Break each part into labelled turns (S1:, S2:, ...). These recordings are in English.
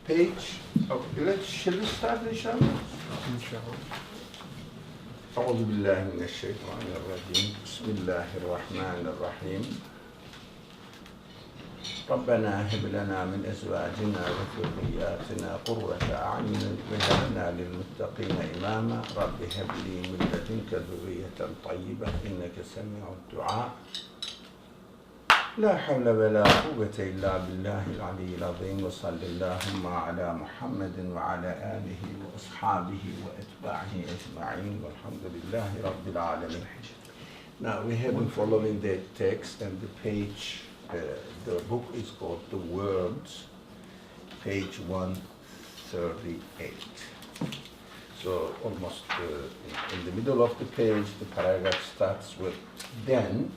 S1: page, shall we start inshallah?
S2: Inshallah.
S1: أعوذ بالله من الشيطان الرجيم بسم الله الرحمن الرحيم ربنا هب لنا من أزواجنا وذرياتنا قرة أعين واجعلنا للمتقين إماما رب هب لي من لدنك ذرية طيبة إنك سميع الدعاء لا حول ولا قوة إلا بالله العلي العظيم وصل اللهم على محمد وعلى آله وأصحابه وأتباعه أجمعين والحمد لله رب العالمين. Now we have been following the text and the page, the book is called The Words, page 138. So almost in the middle of the page, the paragraph starts with then,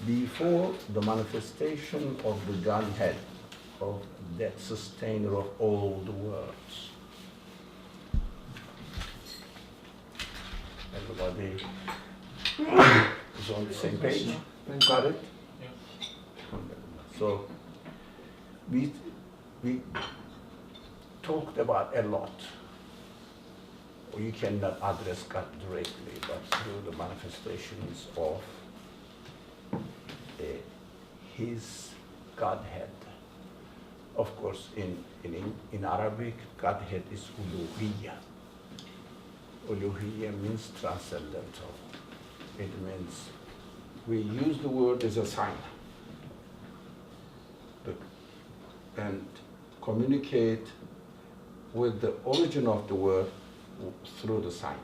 S1: before the manifestation of the Godhead, of that sustainer of all the worlds. Everybody is on the same page? Got it? Yeah. So we talked about a lot. You cannot address God directly, but through the manifestations of His Godhead. Of course, in Arabic, Godhead is uluhiyya. Uluhiyya means transcendental. It means we use the word as a sign and communicate with the origin of the word through the sign.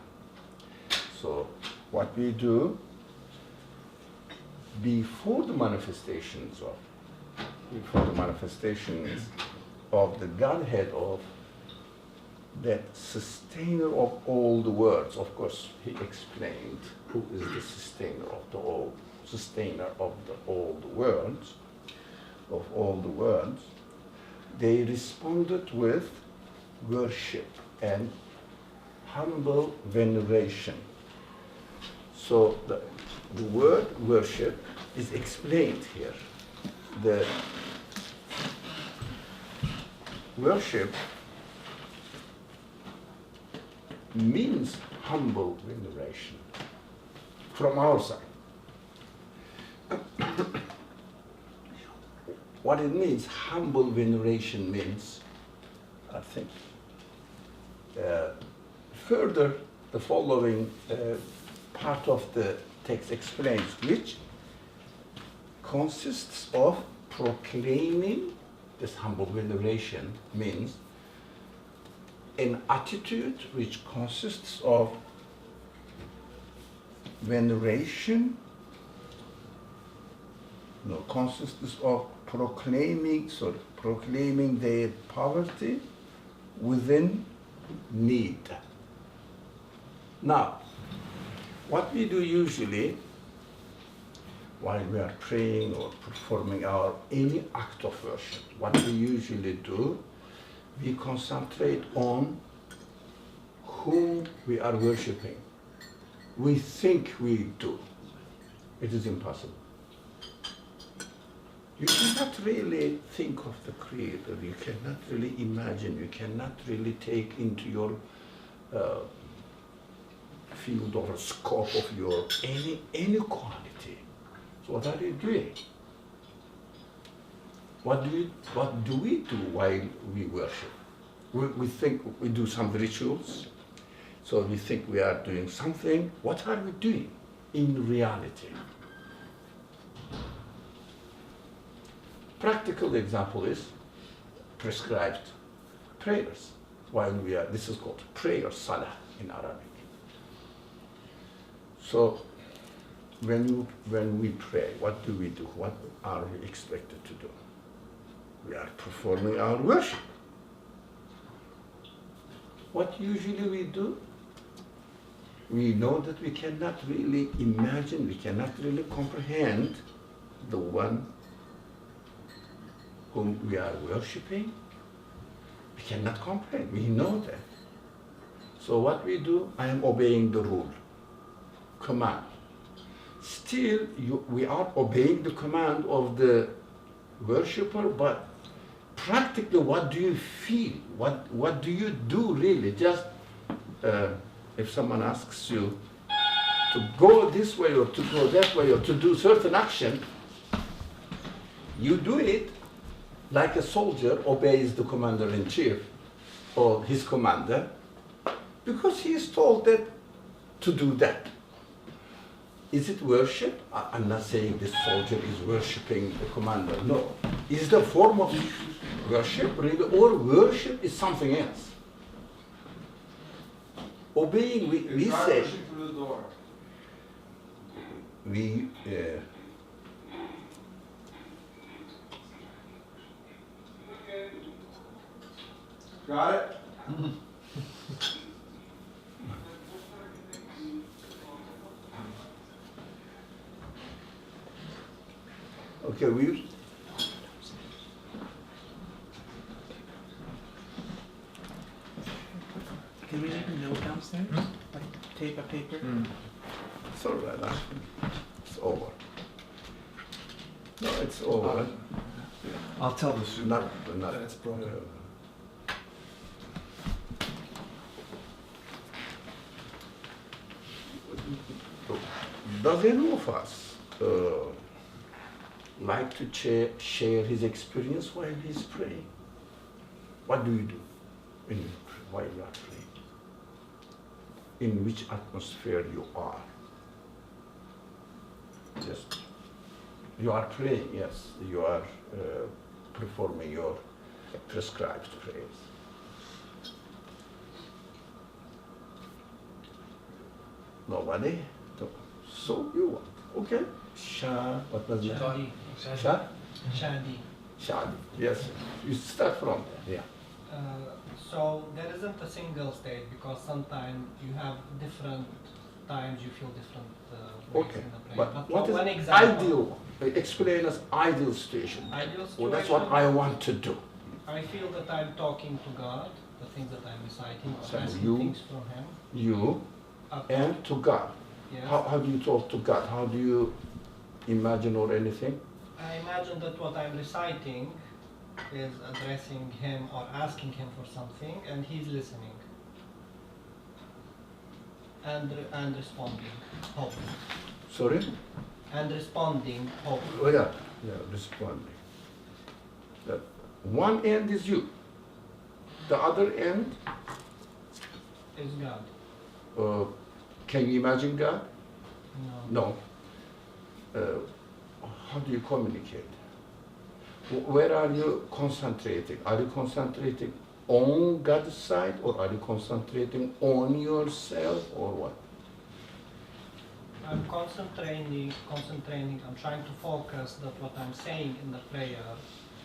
S1: So what we do before the manifestations of the Godhead, of that sustainer of all the worlds. Of course, he explained who is the sustainer of all the worlds. They responded with worship and humble veneration. So the word worship is explained here. The worship means humble veneration from our side. What it means, humble veneration means, I think, further the following part of the text explains, which consists of proclaiming. This humble veneration means an attitude which consists of veneration, consists of proclaiming their poverty within need. Now, what we do usually while we are praying or performing any act of worship, what we usually do, we concentrate on whom we are worshiping. We think we do. It is impossible. You cannot really think of the Creator. You cannot really imagine. You cannot really take into your field or scope of your any quality. So what are you doing? What do we do while we worship? We think we do some rituals, so we think we are doing something. What are we doing in reality? Practical example is prescribed prayers. This is called prayer, salah in Arabic. So when we pray, what do we do? What are we expected to do? We are performing our worship. What usually we do? We know that we cannot really imagine, we cannot really comprehend the one whom we are worshiping. We cannot comprehend, we know that. So what we do, I am obeying the rule, command. Still, we are obeying the command of the worshipper, but practically, what do you feel? What do you do really? Just if someone asks you to go this way or to go that way or to do certain action, you do it like a soldier obeys the commander-in-chief or his commander because he is told that to do that. Is it worship? I'm not saying this soldier is worshipping the commander. No. Is the form of worship really, or worship is something else? Obeying, we say.
S2: Through the door.
S1: We.
S2: Got it?
S1: Okay, we.
S3: Can we leave a note downstairs? Like tape a paper?
S1: It's all right. It's over. No, it's over.
S4: I'll tell the super
S1: Not.
S4: that it's broken.
S1: Does any of us like to share his experience while he's praying? What do you do while you are praying? In which atmosphere you are? Just, you are praying, yes. You are performing your prescribed prayers. Nobody? No. So you want, okay? What was it?
S5: Shadi.
S1: Sha?
S5: Shadi.
S1: Shadi, yes. You start from there, yeah.
S5: So there isn't a single state because sometimes you have different times you feel different ways
S1: Okay,
S5: in the prayer.
S1: but what
S5: one
S1: is
S5: example,
S1: ideal? Explain us ideal situation.
S5: Ideal
S1: Well, that's what
S5: situation,
S1: I want to do.
S5: I feel that I'm talking to God, the things that I'm reciting, or
S1: So
S5: asking
S1: you-
S5: things from Him.
S1: You and to God.
S5: Yes.
S1: How do you talk to God? How do you imagine or anything?
S5: I imagine that what I'm reciting is addressing Him or asking Him for something, and He's listening and responding, hopefully.
S1: Sorry?
S5: And responding, hopefully.
S1: Oh yeah, responding. That one end is you. The other end,
S5: Is God.
S1: can you imagine God?
S5: No.
S1: No. How do you communicate? Where are you concentrating? Are you concentrating on God's side, or are you concentrating on yourself, or what?
S5: I'm concentrating, I'm trying to focus that what I'm saying in the prayer,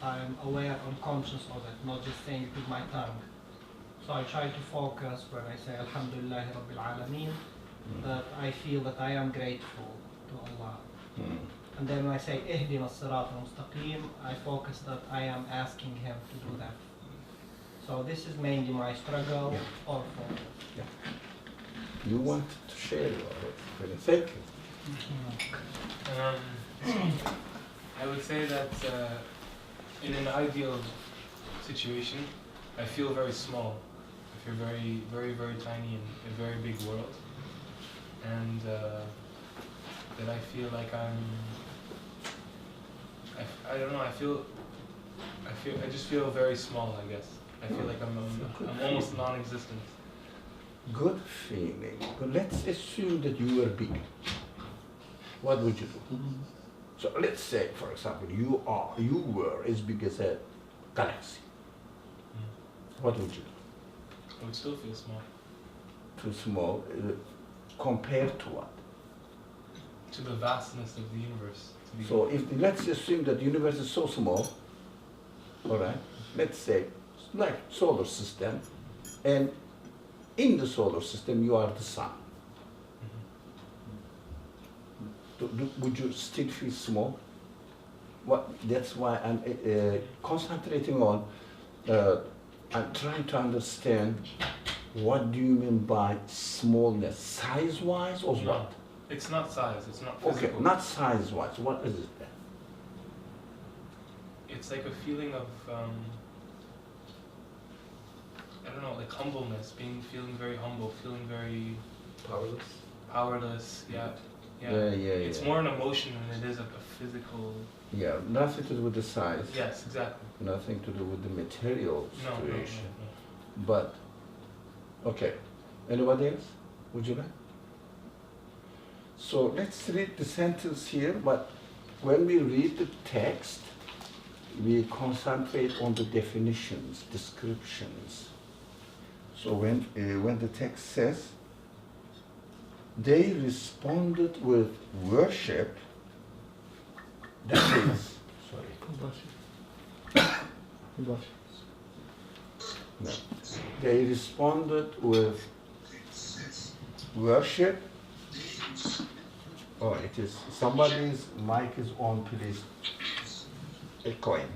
S5: I'm aware and conscious of it, not just saying it with my tongue. So I try to focus when I say Alhamdulillah Rabbil Alameen, that I feel that I am grateful to Allah. And then when I say Ihdina as-sirat al-mustaqim, I focus that I am asking Him to do that. So this is mainly my struggle or focus.
S1: You want to share your experience. Thank you.
S6: I would say that in an ideal situation, I feel very small. I feel very, very, very tiny in a very big world, and that I feel like I don't know. I just feel very small. I guess I feel like I'm almost non-existent.
S1: Good feeling. But let's assume that you were big. What would you do? So let's say, for example, you were as big as a galaxy. What would you do?
S6: I would still feel small.
S1: Too small, compared to what?
S6: To the vastness of the universe.
S1: So let's assume that the universe is so small, all right, let's say, like solar system, and in the solar system you are the sun. Would you still feel small? That's why I'm concentrating on, I'm trying to understand what do you mean by smallness, size-wise or
S6: No,
S1: what?
S6: it's not size, it's not physical.
S1: Okay, not size-wise, what is it then?
S6: It's like a feeling of I don't know, like humbleness, feeling very humble, feeling very
S4: Powerless.
S6: powerless. Yeah. It's
S1: Yeah.
S6: more an emotion than it is a physical.
S1: Yeah, nothing to do with the size.
S6: Yes, exactly.
S1: Nothing to do with the material
S6: No,
S1: situation.
S6: no.
S1: But, okay. Anybody else? Would you like? So let's read the sentence here, but when we read the text, we concentrate on the definitions, descriptions. So when the text says, they responded with worship, that is, sorry, no. They responded with worship. Oh, it is, somebody's mic is on, please. Echoing.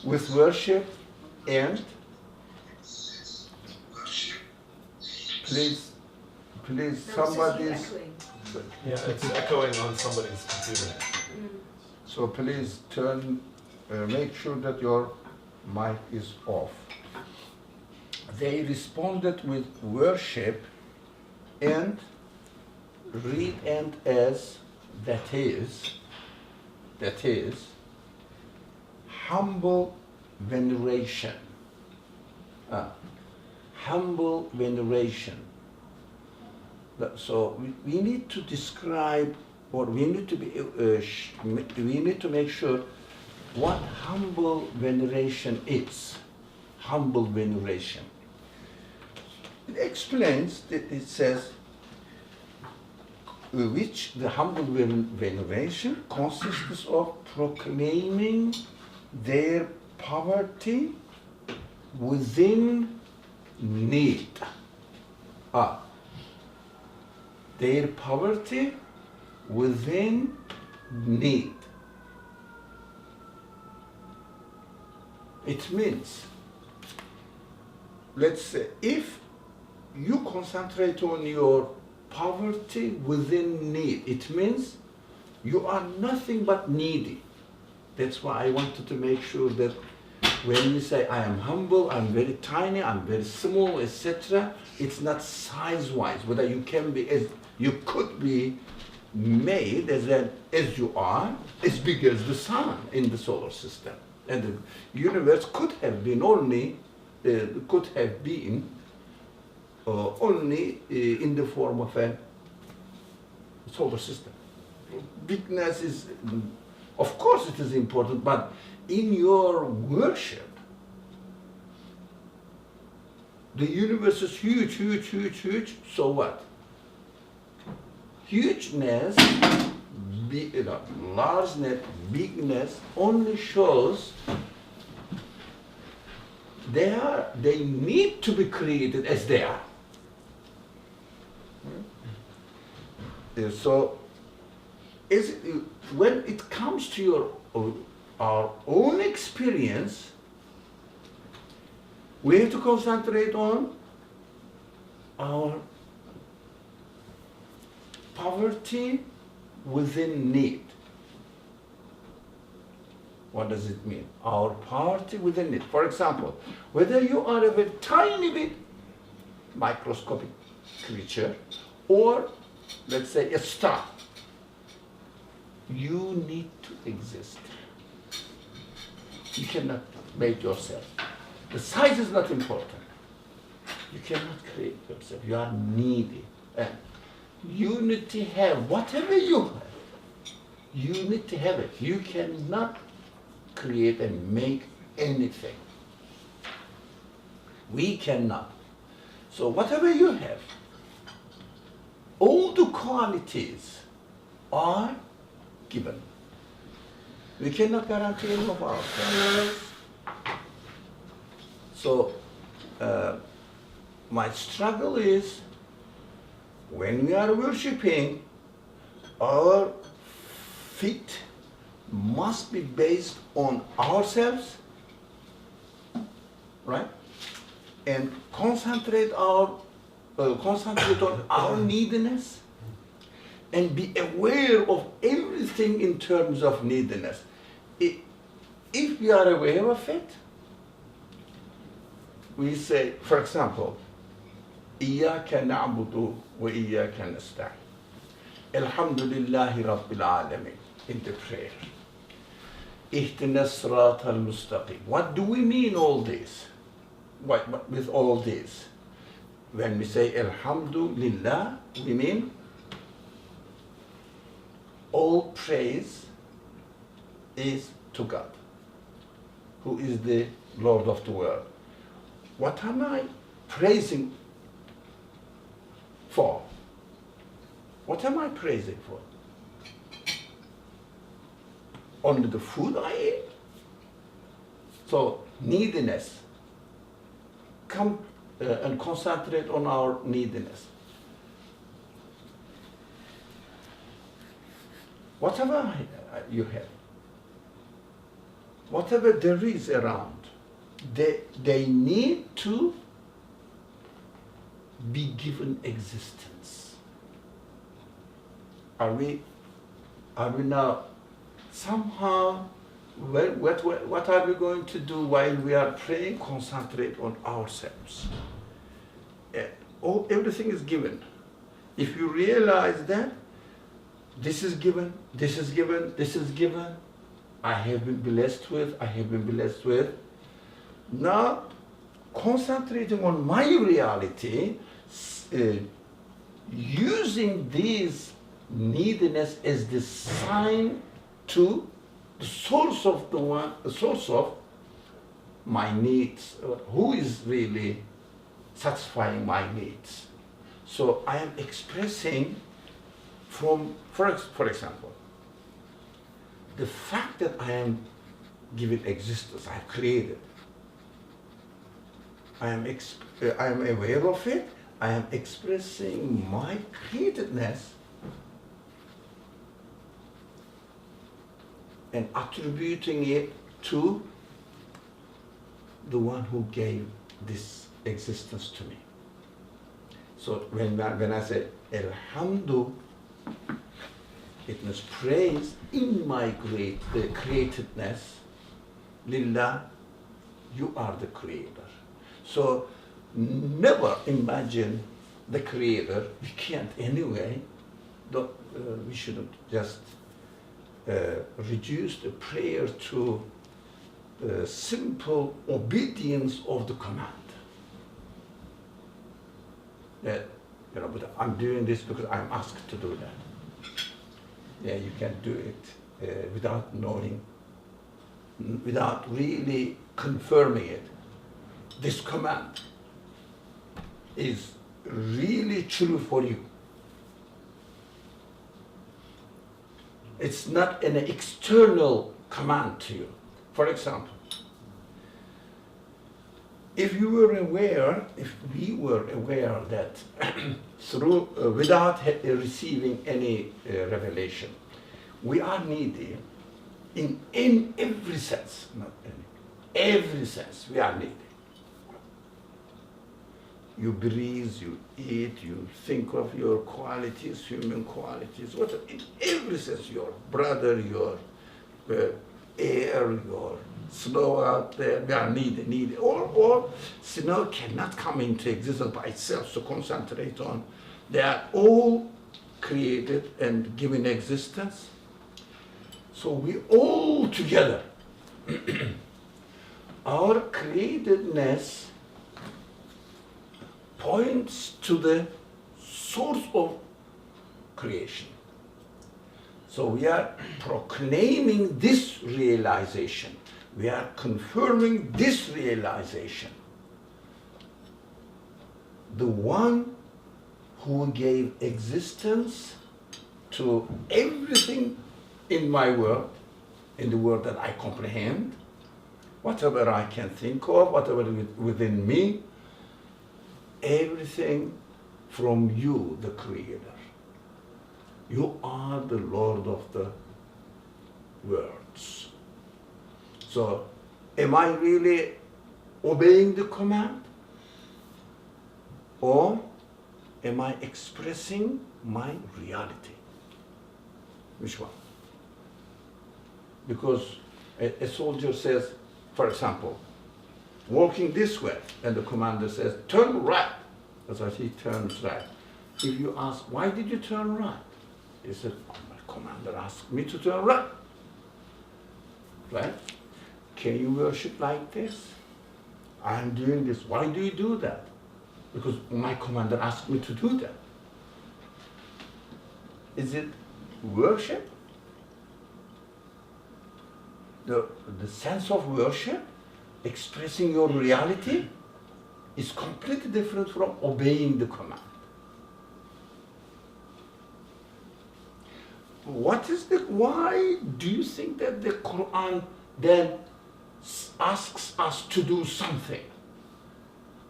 S1: With worship and, please, somebody's,
S4: Yeah, it's echoing on somebody's computer.
S1: so please make sure that your mic is off. They responded with worship and read and as, that is humble veneration. Humble veneration. So we need to describe, or we need to be, we need to make sure what humble veneration is. Humble veneration. It explains that it says, which the humble veneration consists of proclaiming their poverty within need. Their poverty within need. It means, let's say, if you concentrate on your poverty within need, it means you are nothing but needy. That's why I wanted to make sure that when you say I am humble, I'm very tiny, I'm very small, etc., it's not size-wise, whether you can be as you could be made as you are, as big as the sun in the solar system. And the universe could have been only in the form of a solar system. Bigness is, of course it is important, but in your worship, the universe is huge, huge, huge, huge, so what? Hugeness, largeness, bigness only shows they need to be created as they are. So, when it comes to our own experience, we have to concentrate on our poverty within need. What does it mean? Our poverty within need. For example, whether you are a very tiny bit microscopic creature or, let's say, a star, you need to exist. You cannot make yourself. The size is not important. You cannot create yourself. You are needy. And you need to have whatever you have. You need to have it. You cannot create and make anything. We cannot. So whatever you have, all the qualities are given. We cannot guarantee any of ourselves. So my struggle is, when we are worshiping, our faith must be based on ourselves, right? And concentrate on our neediness and be aware of everything in terms of neediness. if we are aware of it, we say, for example, إياك نعبد وإياك نستعين. الحمد لله رب العالمين in the prayer. اهدنا الصراط المستقيم. What do we mean all this? What, with all this? When we say Alhamdulillah, we mean all praise is to God, who is the Lord of the world. What am I praising for? What am I praising for? Only the food I eat? So neediness. Come and concentrate on our neediness. Whatever you have, whatever there is around, they need to be given existence. Are we now somehow, what are we going to do while we are praying? Concentrate on ourselves. Everything is given. If you realize that this is given, this is given, this is given, I have been blessed with. Now, concentrating on my reality, using these neediness as the sign to the source of my needs, who is really satisfying my needs. So I am expressing for example, the fact that I am given existence, I have created. I am aware of it. I am expressing my createdness and attributing it to the one who gave this existence to me. So when I say Alhamdu, it means praise in my createdness. Lillah, you are the creator. So never imagine the creator. We can't anyway. We shouldn't just reduce the prayer to simple obedience of the command. That, but I'm doing this because I'm asked to do that. Yeah, you can do it without knowing, without really confirming it. This command is really true for you. It's not an external command to you. For example, if we were aware that through without receiving any revelation, we are needy in every sense, not any, every sense we are needy. You breathe, you eat, you think of your qualities, human qualities, in every sense, your brother, your air, your snow out there, we are needy. Or snow cannot come into existence by itself, so concentrate on. They are all created and given existence. So we all together, our createdness points to the source of creation. So we are proclaiming this realization. We are confirming this realization. The one who gave existence to everything in my world, in the world that I comprehend, whatever I can think of, whatever within me, everything from you, the Creator. You are the Lord of the worlds. So, am I really obeying the command? Or am I expressing my reality? Which one? Because A soldier says, for example, walking this way, and the commander says, turn right. As I say, he turns right. If you ask, why did you turn right? He said, oh, my commander asked me to turn right. Right? Can you worship like this? I'm doing this. Why do you do that? Because my commander asked me to do that. Is it worship? The sense of worship, expressing your reality, is completely different from obeying the command. Why do you think that the Quran then asks us to do something?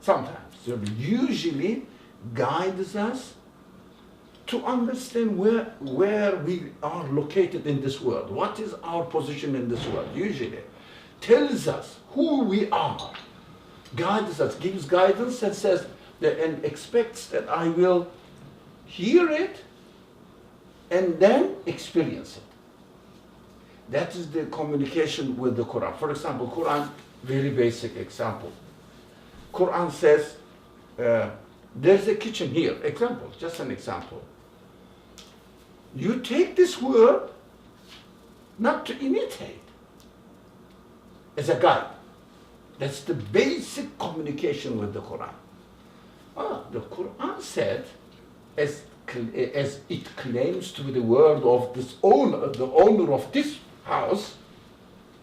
S1: Sometimes, usually guides us to understand where we are located in this world. What is our position in this world? Usually tells us who we are, guides us, gives guidance and says that, and expects that I will hear it and then experience it. That is the communication with the Quran. For example, Quran, very basic example. Quran says, there's a kitchen here. Example, just an example. You take this word not to imitate, as a guide. That's the basic communication with the Quran. The Quran said, as it claims to be the word of this owner, the owner of this house,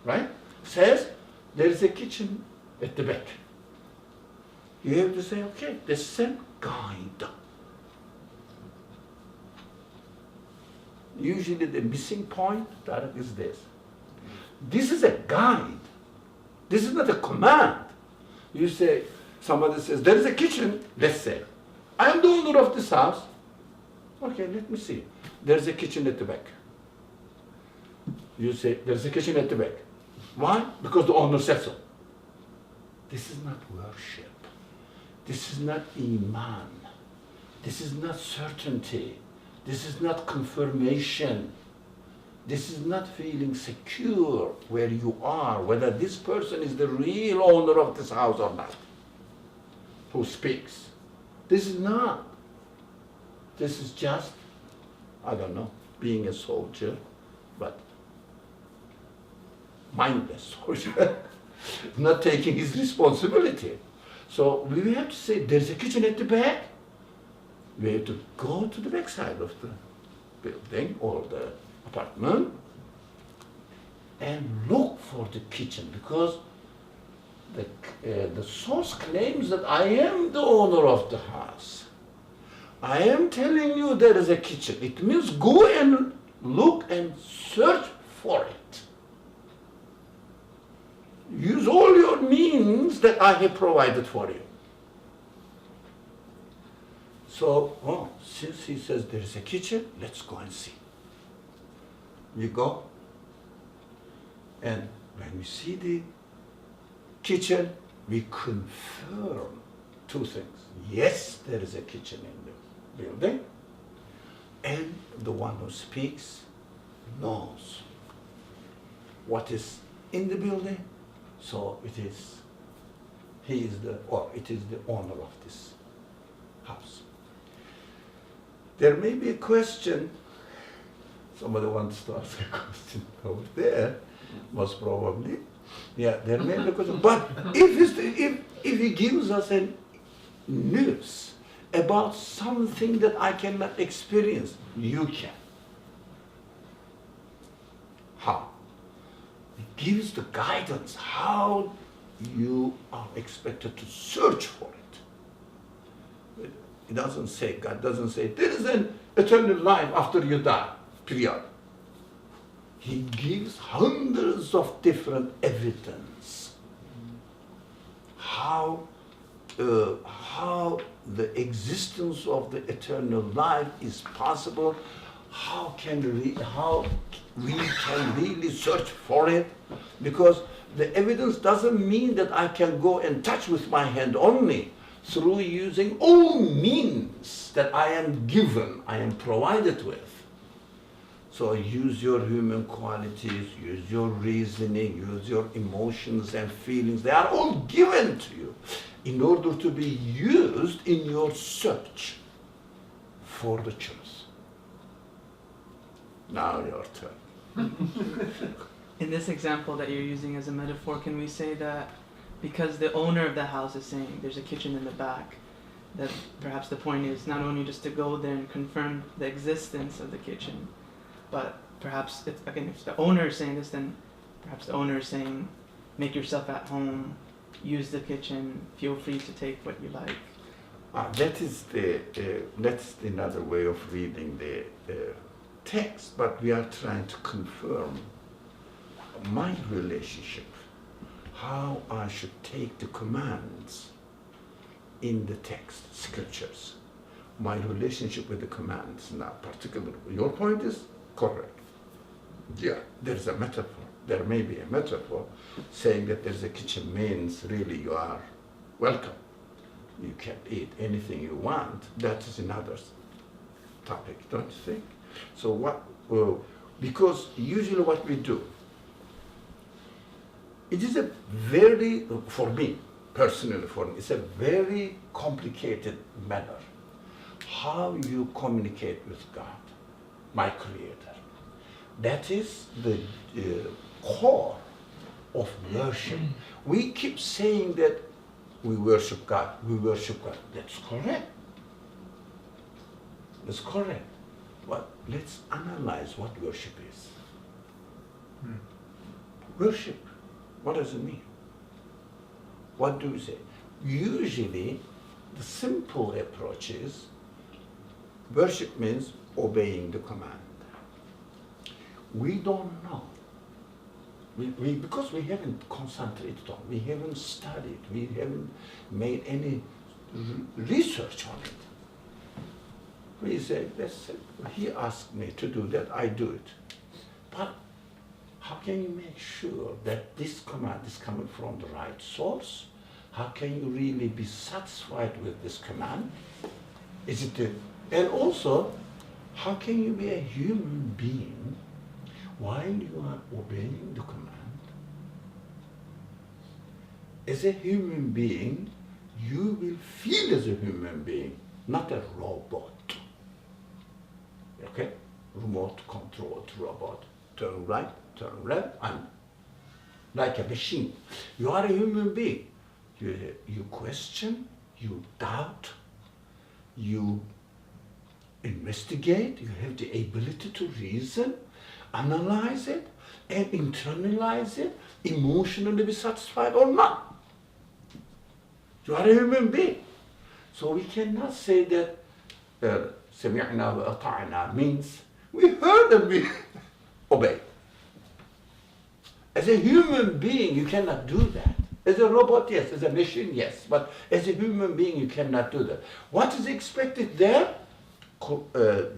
S1: right? Says there is a kitchen at the back. You have to say, okay, the same guide. Usually the missing point that is this. This is a guide. This is not a command. You say, somebody says, there is a kitchen, let's say. I am the owner of this house. Okay, let me see. There's a kitchen at the back. You say, there's a kitchen at the back. Why? Because the owner said so. This is not worship. This is not iman. This is not certainty. This is not confirmation. This is not feeling secure where you are, whether this person is the real owner of this house or not, who speaks. This is not. This is just, I don't know, being a soldier, but mindless soldier, not taking his responsibility. So we have to say, there's a kitchen at the back. We have to go to the back side of the building or the apartment and look for the kitchen, because the source claims that I am the owner of the house. I am telling you there is a kitchen. It means go and look and search for it. Use all your means that I have provided for you. So, since he says there is a kitchen, let's go and see. You go, and when we see the kitchen, we confirm two things. Yes, there is a kitchen in the building, and the one who speaks knows what is in the building, so it is the owner of this house. There may be a question. Somebody wants to ask a question over there, most probably. Yeah, there may be a question. But if he gives us a news about something that I cannot experience, you can. How? It gives the guidance how you are expected to search for it. It doesn't say, God doesn't say, there is an eternal life after you die, period. He gives hundreds of different evidence how the existence of the eternal life is possible, how we can really search for it, because the evidence doesn't mean that I can go and touch with my hand only. Through using all means that I am given, I am provided with. So use your human qualities, use your reasoning, use your emotions and feelings. They are all given to you in order to be used in your search for the truth. Now your turn.
S3: In this example that you're using as a metaphor, can we say that because the owner of the house is saying there's a kitchen in the back, that perhaps the point is not only just to go there and confirm the existence of the kitchen, but perhaps, again, if the owner is saying this, then perhaps the owner is saying, make yourself at home, use the kitchen, feel free to take what you like.
S1: That's another way of reading the text, but we are trying to confirm my relationship, how I should take the commands in the text, scriptures, my relationship with the commands. Now, particularly, your point is correct. Yeah, there's a metaphor. There may be a metaphor saying that there's a kitchen means really you are welcome. You can eat anything you want. That is another topic, don't you think? So because usually what we do, it is a very, for me, personally for me, it's a very complicated matter. How you communicate with God, my Creator. That is the core of worship. We keep saying that we worship God, we worship God. That's correct. That's correct. But let's analyze what worship is. Worship, what does it mean? What do we say? Usually, the simple approach is worship means obeying the command. We don't know. Because we haven't concentrated on, we haven't studied, we haven't made any research on it. We say, he asked me to do that, I do it. But how can you make sure that this command is coming from the right source? How can you really be satisfied with this command? And also, how can you be a human being while you are obeying the command? As a human being, you will feel as a human being, not a robot. Okay? Remote controlled robot. Turn right, turn left, and like a machine. You are a human being. You question, you doubt, you investigate, you have the ability to reason, analyze it, and internalize it, emotionally be satisfied or not. You are a human being. So we cannot say that سمعنا وأطعنا means we heard and we obey. As a human being, you cannot do that. As a robot, yes. As a machine, yes. But as a human being, you cannot do that. What is expected there?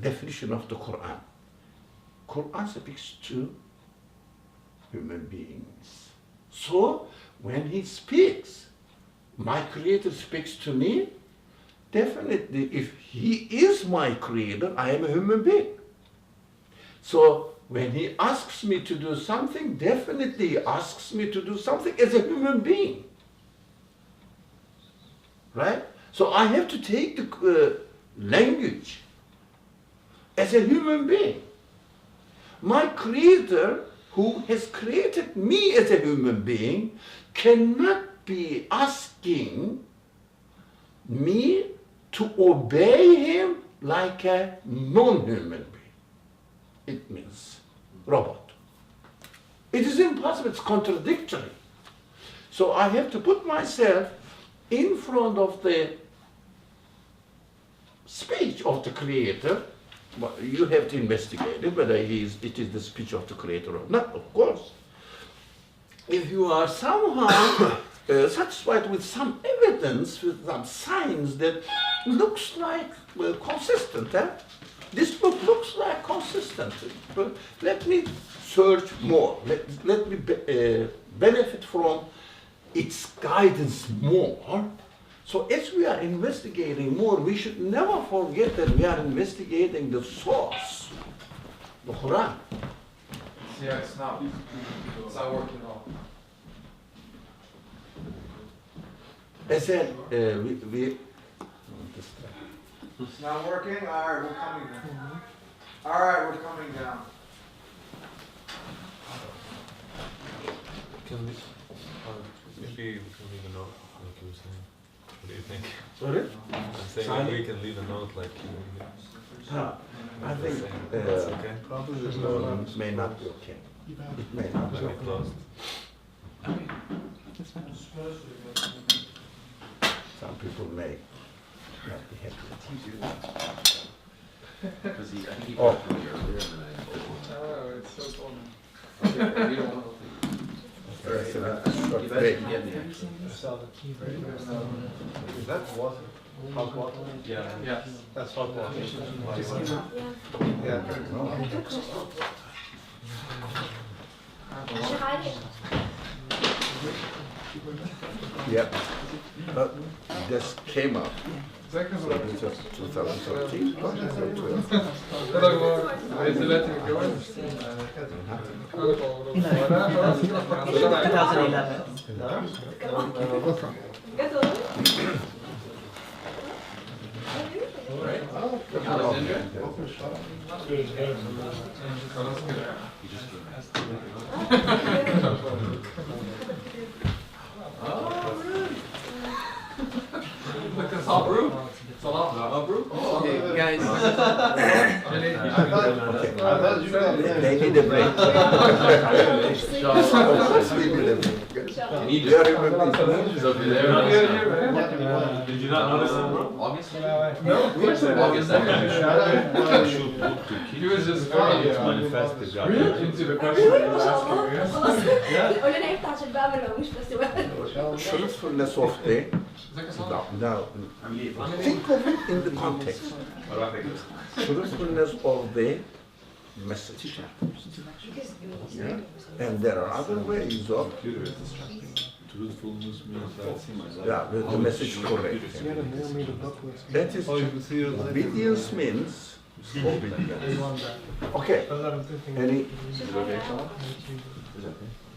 S1: Definition of the Quran. Quran speaks to human beings. So, when he speaks, my Creator speaks to me, definitely, if he is my Creator, I am a human being. So, when he asks me to do something, definitely he asks me to do something as a human being. Right? So I have to take the language as a human being. My Creator, who has created me as a human being, cannot be asking me to obey him like a non-human being. It means robot. It is impossible, it's contradictory. So I have to put myself in front of the speech of the Creator. Well, you have to investigate it, whether it is the speech of the Creator or not, of course. If you are somehow satisfied with some evidence, with some signs that looks like consistent, this book looks like consistent. But let me search more. Let me benefit from its guidance more. So as we are investigating more, we should never forget that we are investigating the source. The Quran.
S2: Yeah, it's not working at all.
S1: I said, we
S2: It's not working? Alright, we're coming down. Alright, we're coming down.
S4: Can we, maybe we can leave a note, like you were saying. What do you think?
S1: sorry?
S4: I'm saying maybe we can leave a note, like you
S1: I think
S4: That's okay.
S1: it may not be okay. It may not be
S4: Maybe
S1: okay.
S4: closed.
S3: Okay. That's fine.
S1: Some people may not be happy.
S7: Because I think he
S1: Oh.
S7: talked to me earlier and then
S2: Oh, it's so cold.
S7: you don't want to.
S1: It's a short
S7: You
S1: break.
S7: guys can get me
S4: I saw that. Is that water? Hot water? Yeah.
S2: Yes.
S4: That's hot water.
S3: Just came out.
S4: Yeah.
S1: Yep. This came up.
S2: Is that because
S1: So this was 2013, 2012.
S2: Is it letting it go?
S3: 2011.
S2: Look, it's all brew. It's all brew.
S3: Okay, guys.
S1: They need a break. They need a break. You remember this?
S4: Did you not notice that, bro?
S7: August?
S2: August. He was just funny. Into the question he was asking.
S8: قول لنا افتح عشان بعمل مش فestival.
S1: Truthfulness of the now, think of it in the context. Truthfulness of the message. And there are other ways of
S9: Truthfulness means
S1: the message correct. That is obedience means obedience. Okay. Any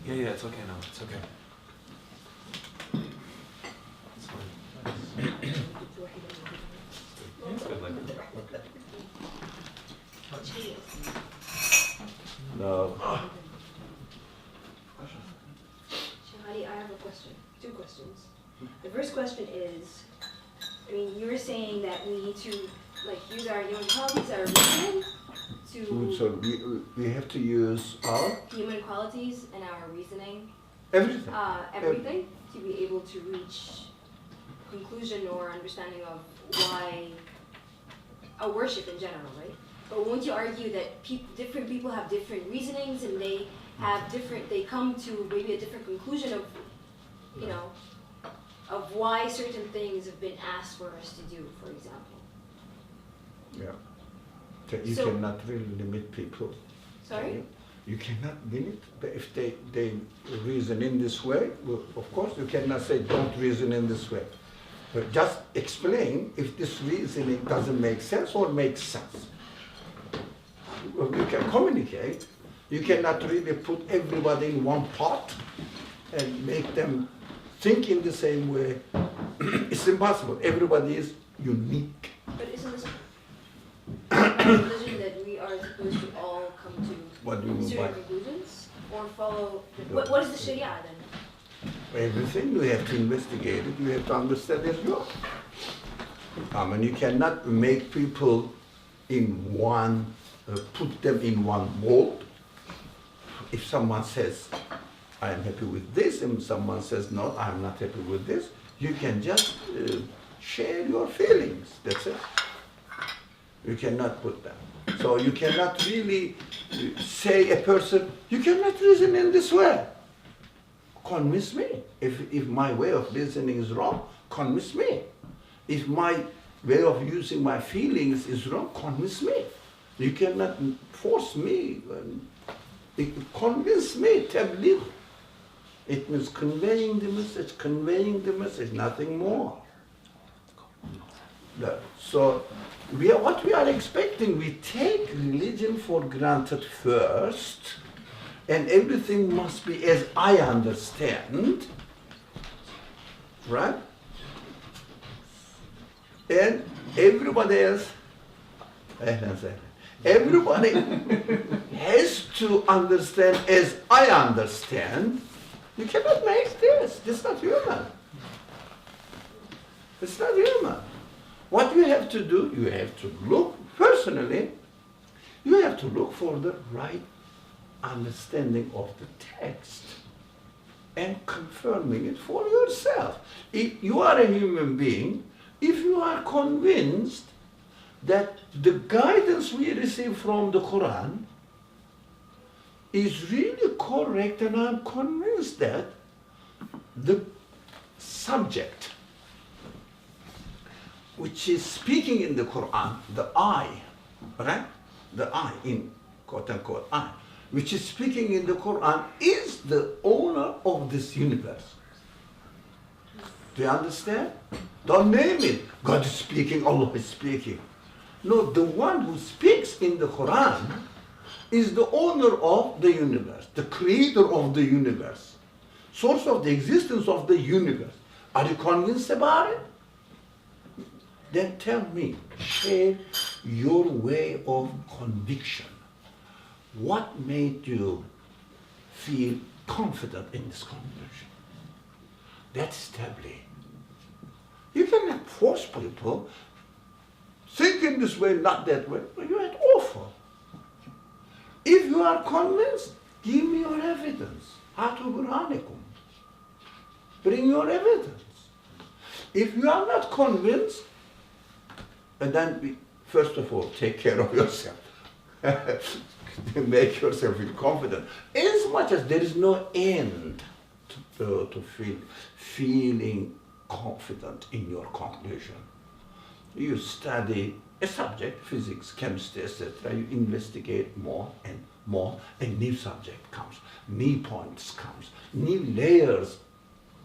S4: Yeah, it's okay now. It's okay. It's fine. It's good like that.
S1: no.
S8: Shahadi, I have a question. Two questions. The first question is, I mean, you were saying that we need to use our human qualities, our reasoning,
S1: So we have to use our
S8: human qualities and our reasoning,
S1: everything.
S8: everything, to be able to reach conclusion or understanding of why a worship in general, right? But won't you argue that different people have different reasonings and they come to maybe a different conclusion of, of why certain things have been asked for us to do, for example?
S1: Yeah. You
S8: So-
S1: cannot really limit people.
S8: Sorry?
S1: You cannot limit, but if they reason in this way, well, of course you cannot say don't reason in this way. But just explain if this reasoning doesn't make sense or makes sense. Well, you can communicate. You cannot really put everybody in one pot and make them think in the same way. It's impossible. Everybody is unique.
S8: But isn't this conclusion that we are supposed to all come to
S1: What do you mean by
S8: certain conclusions or follow? What is the Sharia then?
S1: everything? You have to investigate it. You have to understand as well. And you cannot make people in one, put them in one mold. If someone says, I am happy with this, and someone says, no, I'm not happy with this, you can just share your feelings. That's it. You cannot put them. So you cannot really say a person, you cannot reason in this way. Convince me. If my way of reasoning is wrong, convince me. If my way of using my feelings is wrong, convince me. You cannot force me. Convince me. Tabligh. It means conveying the message, nothing more. No. So what we are expecting, we take religion for granted first, and everything must be as I understand, right? And everybody else, everybody has to understand as I understand. You cannot make this. This is not human. It's not human. What you have to do, you have to look, personally, you have to look for the right understanding of the text and confirming it for yourself. If you are a human being, if you are convinced that the guidance we receive from the Quran is really correct, and I'm convinced that the subject which is speaking in the Quran, the I, right? The I, in quote unquote I, which is speaking in the Quran, is the owner of this universe. Do you understand? Don't name it. God is speaking, Allah is speaking. No, the one who speaks in the Quran is the owner of the universe, the creator of the universe, source of the existence of the universe. Are you convinced about it? Then tell me, share your way of conviction. What made you feel confident in this conviction? That's tabligh. You cannot force people, think in this way, not that way. You are awful. If you are convinced, give me your evidence. Hatu burhanikum. Bring your evidence. If you are not convinced, and then first of all, take care of yourself. Make yourself feel confident. As much as there is no end to feeling confident in your conclusion. You study a subject, physics, chemistry, etc. You investigate more, and new subject comes, new points comes, new layers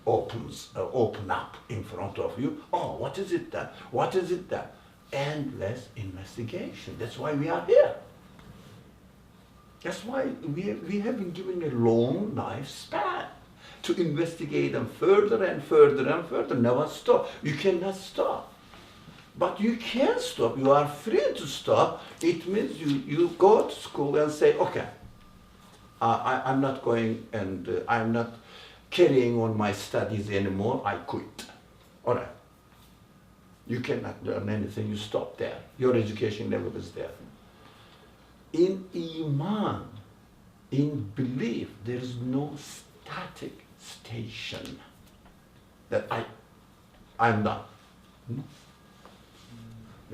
S1: open up in front of you. Oh, what is it that? What is it that? Endless investigation. That's why we are here. That's why we have been given a long lifespan to investigate them further and further and further. Never stop. You cannot stop. But you can stop. You are free to stop. It means you go to school and say, okay, I'm not going and I'm not carrying on my studies anymore. I quit. All right. You cannot learn anything. You stop there. Your education level is there. In Iman, in belief, there is no static station that I'm done. No.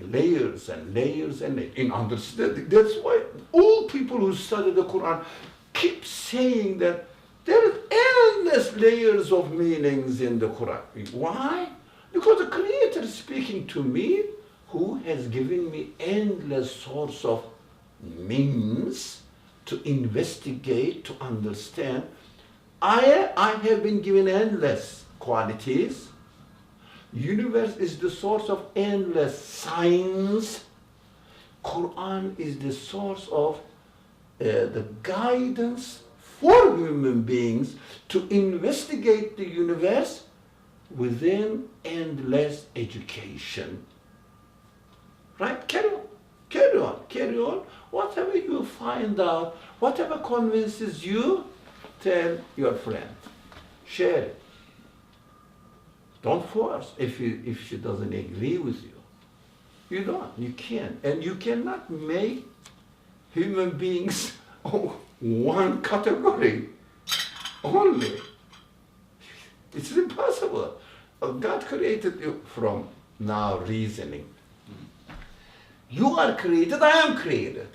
S1: Layers and layers and layers in understanding. That's why all people who study the Quran keep saying that there are endless layers of meanings in the Quran. Why? Because the Creator is speaking to me, who has given me endless source of means to investigate, to understand. I have been given endless qualities. Universe is the source of endless signs. Quran is the source of the guidance for human beings to investigate the universe within endless education. Right? Carry on, carry on, carry on. Whatever you find out, whatever convinces you, tell your friend. Share it. Don't force if she doesn't agree with you. You don't. You can't. And you cannot make human beings one category only. It's impossible. God created you from now reasoning. You are created, I am created.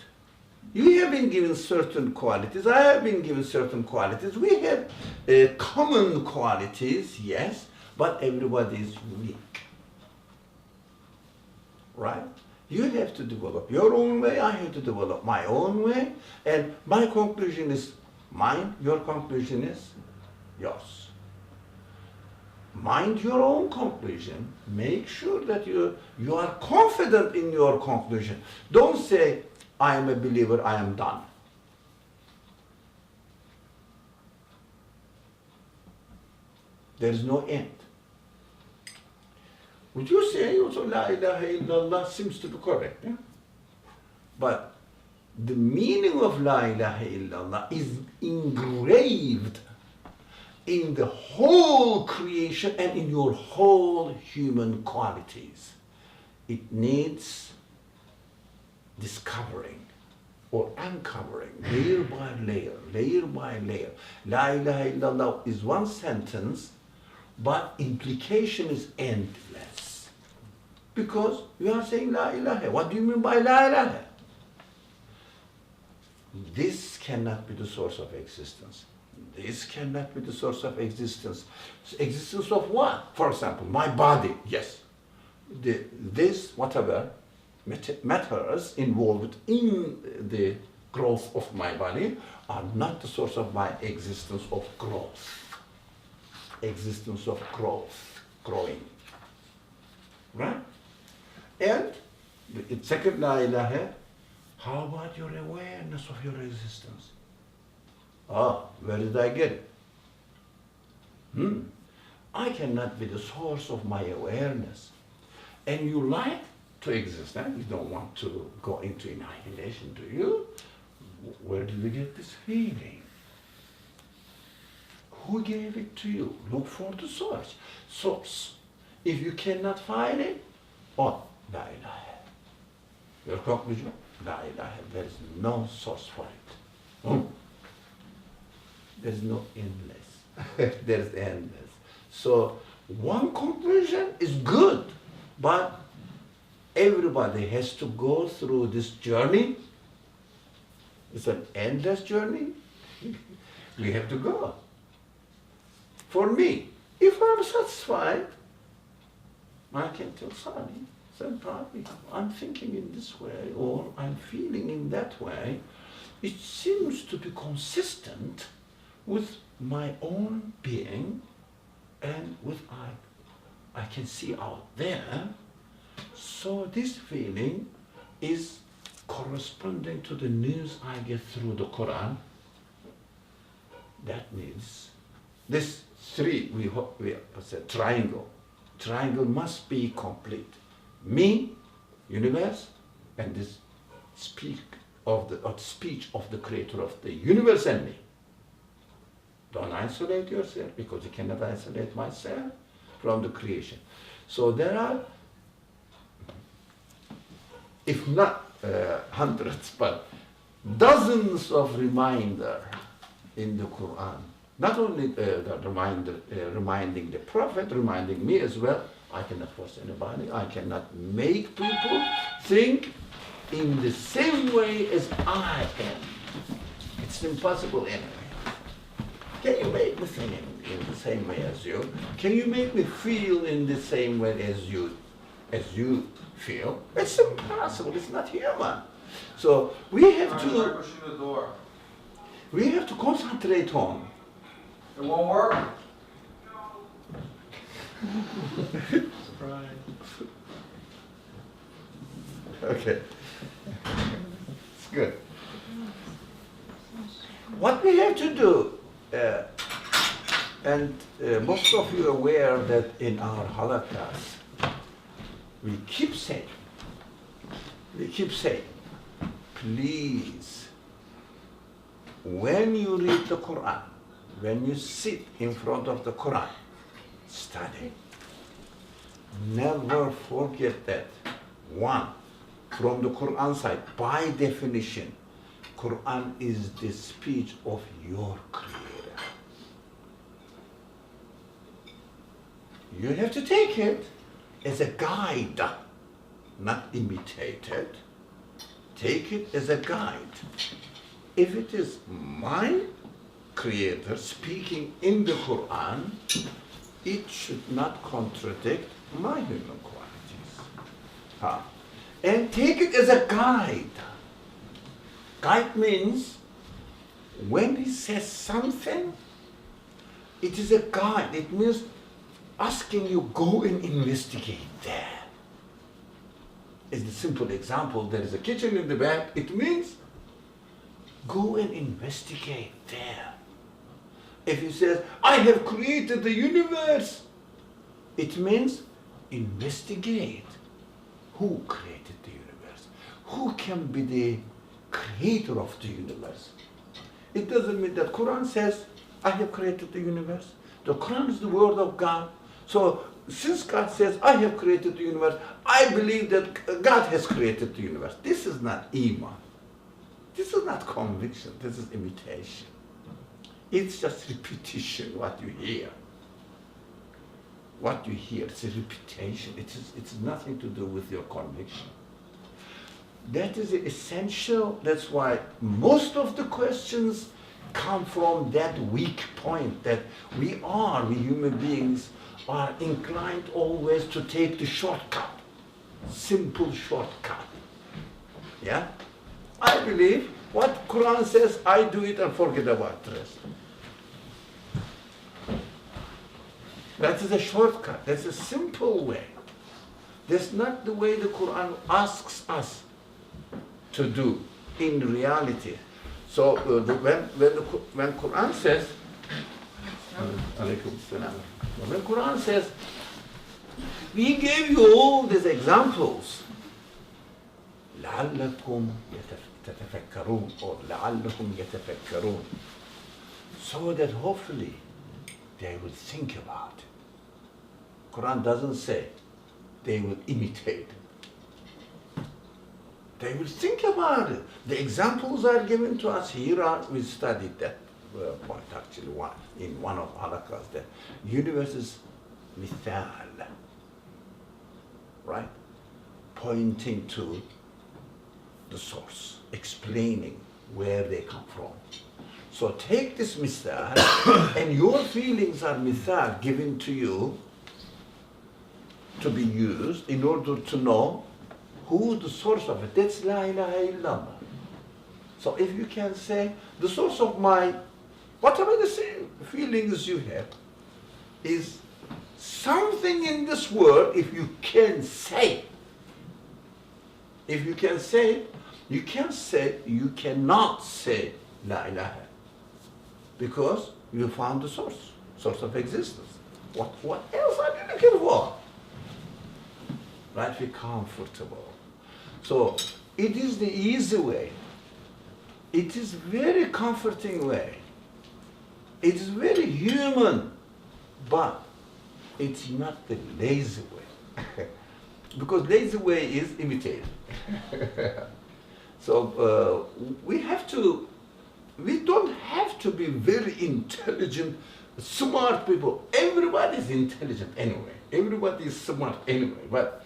S1: You have been given certain qualities, I have been given certain qualities. We have common qualities, yes, but everybody is unique. Right? You have to develop your own way, I have to develop my own way, and my conclusion is mine, your conclusion is yours. mind your own conclusion. Make sure that you are confident in your conclusion. Don't say, I am a believer, I am done. There is no end. Would you say also La ilaha illallah seems to be correct? Yeah? But the meaning of La ilaha illallah is engraved in the whole creation and in your whole human qualities. It needs discovering or uncovering, layer by layer, layer by layer. La ilaha illallah is one sentence, but implication is endless. Because you are saying La ilaha. What do you mean by La ilaha? This cannot be the source of existence. This cannot be the source of existence. Existence of what? For example, my body, yes. This, whatever, matters involved in the growth of my body are not the source of my existence of growth. Existence of growth, growing. Right? And the second La ilaha, how about your awareness of your existence? Ah, where did I get it? I cannot be the source of my awareness. And you like to exist, eh? You don't want to go into annihilation, do you? Where did you get this feeling? Who gave it to you? Look for the source. Source. If you cannot find it, oh, La ilaha. Your conclusion? La ilaha. There is no source for it. There is no endless. There is endless. So one conclusion is good, but everybody has to go through this journey. It's an endless journey. We have to go. For me, if I'm satisfied, I can tell Sani, then probably I'm thinking in this way or I'm feeling in that way. It seems to be consistent with my own being and with I can see out there. So this feeling is corresponding to the news I get through the Quran. That means this three, we said triangle. Triangle must be complete. Me, universe, and this speech of the creator of the universe and me. Don't isolate yourself, because you cannot isolate myself from the creation. So there are, if not hundreds, but dozens of reminders in the Quran. Not only the reminder, reminding the Prophet, reminding me as well. I cannot force anybody. I cannot make people think in the same way as I am. It's impossible anyway. Can you make me think in the same way as you? Can you make me feel in the same way as you feel? It's impossible. It's not human. So we have to.
S2: Pushing the door.
S1: We have to concentrate on.
S2: It won't work.
S3: Surprise.
S1: Okay. It's good. What we have to do, and most of you are aware that in our halaqas, we keep saying, please, when you read the Quran, when you sit in front of the Quran, study. Never forget that. One, from the Quran side, by definition, Quran is the speech of your Creator. You have to take it as a guide, not imitate it. Take it as a guide. If it is my Creator speaking in the Quran, it should not contradict my human qualities. And take it as a guide. Guide means when he says something, it is a guide. It means asking you, go and investigate there. It's the simple example, there is a kitchen in the back, it means go and investigate there. If he says, I have created the universe, it means investigate who created the universe. Who can be the creator of the universe? It doesn't mean that Quran says, I have created the universe. The Quran is the word of God. So since God says, I have created the universe, I believe that God has created the universe. This is not iman. This is not conviction. This is imitation. It's just repetition, what you hear. What you hear, it's a repetition. It's nothing to do with your conviction. That is essential. That's why most of the questions come from that weak point that we human beings, are inclined always to take the shortcut, simple shortcut. Yeah? I believe what Quran says, I do it and forget about the rest. That is a shortcut. That's a simple way. That's not the way the Quran asks us to do in reality. So when Quran says, when Quran says, we gave you all these examples, لعلكم تتفكرون or لعلهم يتفكرون, so that hopefully they will think about it. Quran doesn't say they will imitate. They will think about it. The examples are given to us here. We studied that point actually in one of halaqas. The universe is mithal, right? Pointing to the source, explaining where they come from. So take this mithal, and your feelings are mithal given to you to be used in order to know who the source of it. That's la ilaha illallah. So if you can say, the source of my, whatever the feelings you have, is something in this world, if you can say, you cannot say la ilaha, because you found the source of existence. What else are you looking for? Right? Be comfortable. So it is the easy way. It is very comforting way. It is very human, but it's not the lazy way. Because lazy way is imitated. So we don't have to be very intelligent, smart people. Everybody is intelligent anyway. Everybody is smart anyway. But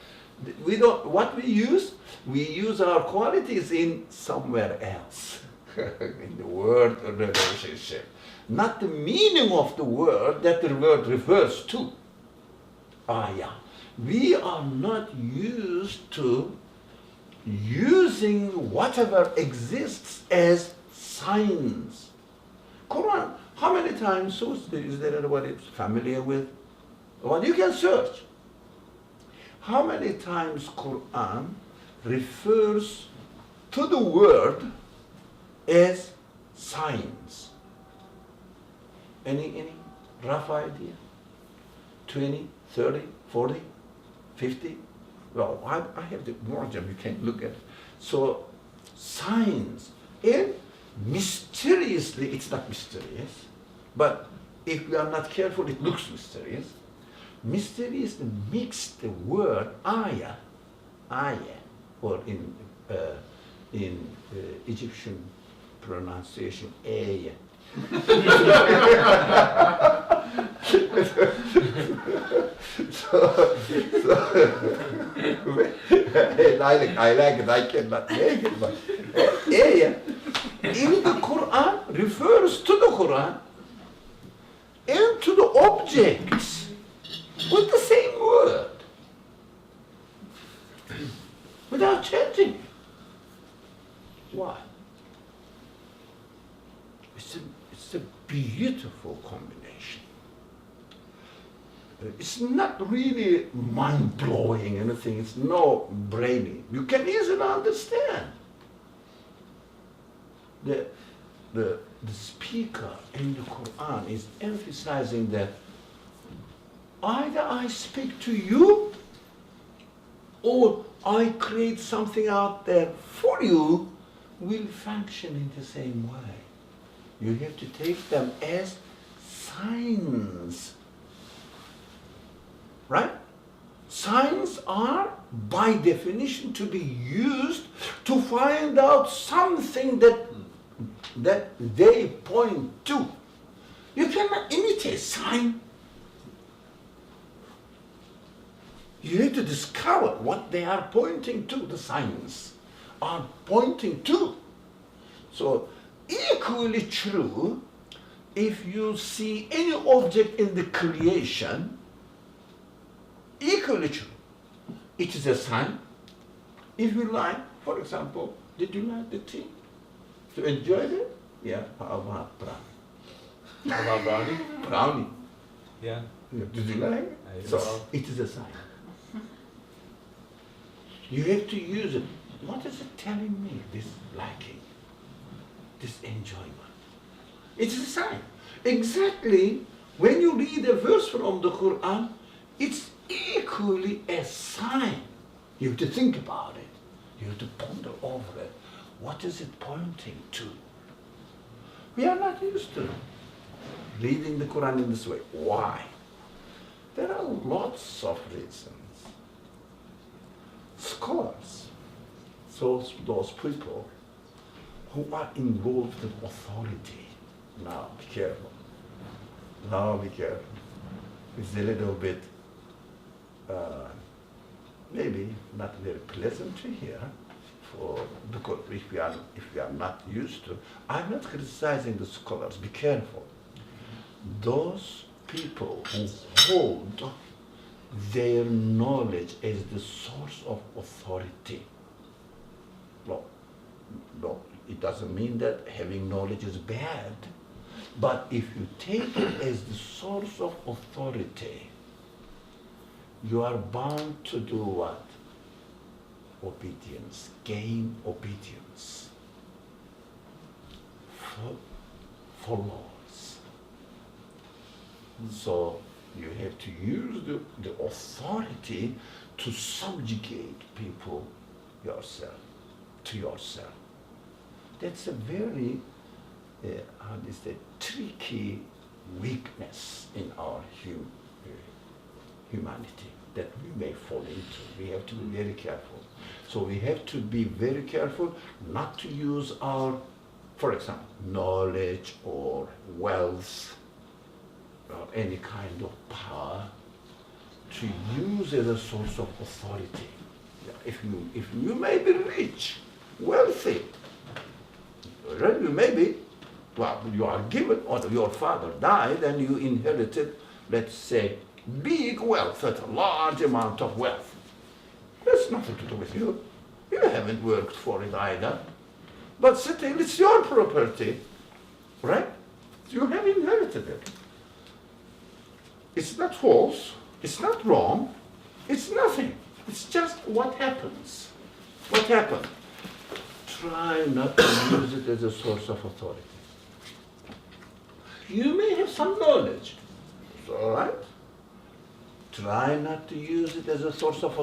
S1: what we use our qualities in somewhere else. In the word or relationship. Not the meaning of the word that the word refers to. We are not used to using whatever exists as signs. Quran, how many times is there anybody familiar with? Well, you can search. How many times Quran refers to the word as signs? Any rough idea? 20, 30, 40, 50? Well, I have the margin, you can look at it. So, signs. And mysteriously, it's not mysterious, but if we are not careful, it looks mysterious. Mysteriously mix the word ayah, or in Egyptian pronunciation, ayah. I like it, I cannot make it, but ayah in the Quran refers to the Quran and to the objects with the same word without changing it. Why? It's a beautiful combination. It's not really mind-blowing anything. It's no brainy. You can easily understand. The speaker in the Quran is emphasizing that either I speak to you or I create something out there for you will function in the same way. You have to take them as signs. Right? Signs are, by definition, to be used to find out something that they point to. You cannot imitate sign. You have to discover what they are pointing to, the signs are pointing to. So, equally true, if you see any object in the creation, equally true, it is a sign. If you like, for example, did you like the tea? You enjoyed it? Yeah, how about brownie?
S4: How about brownie?
S1: Brownie.
S4: Yeah.
S1: Yeah. Did you like it?
S4: I
S1: So,
S4: saw.
S1: it is a sign. You have to use it. What is it telling me? This liking, this enjoyment. It is a sign. Exactly, when you read a verse from the Quran, it's equally a sign. You have to think about it. You have to ponder over it. What is it pointing to? We are not used to reading the Quran in this way. Why? There are lots of reasons. Scholars, those people who are involved in authority. Now be careful. Now be careful. It's a little bit maybe not very pleasant to hear, because if we are not used to. I'm not criticizing the scholars. Be careful. Those people who hold their knowledge as the source of authority. No, it doesn't mean that having knowledge is bad. But if you take it as the source of authority, you are bound to do what? Obedience, gain obedience. For laws. So you have to use the authority to subjugate people to yourself. That's a very, tricky weakness in our humanity that we may fall into. We have to be very careful. So we have to be very careful not to use our, for example, knowledge or wealth or any kind of power to use as a source of authority. If you may be rich, wealthy, you may be, you are given, or your father died and you inherited, let's say, big wealth, a large amount of wealth. There's nothing to do with you. You haven't worked for it either. But still, it's your property, right? You have inherited it. It's not false. It's not wrong. It's nothing. It's just what happens. What happened? Try not to use it as a source of authority. You may have some knowledge. It's all right. Try not to use it as a source of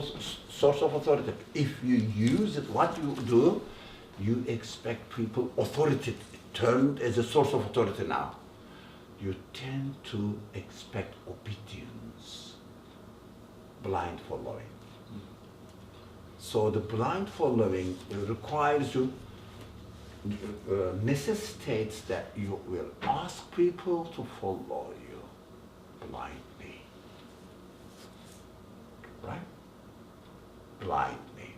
S1: authority. If you use it, what you do, you expect people authority turned as a source of authority now. You tend to expect obedience, blind following. So the blind following requires you, necessitates that you will ask people to follow you blindly. Right? Blindly.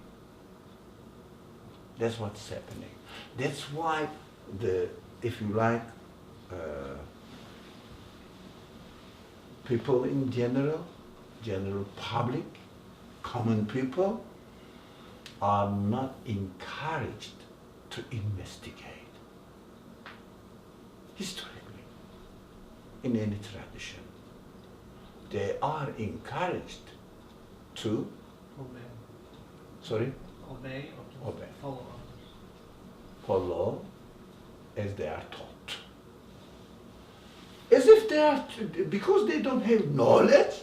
S1: That's what's happening. That's why if you like, people in general public, common people, are not encouraged to investigate. Historically, in any tradition, they are encouraged to,
S5: Obey.
S1: sorry,
S5: Obey or to
S1: Obey.
S5: follow others.
S1: follow as they are taught. As if they are, because they don't have knowledge,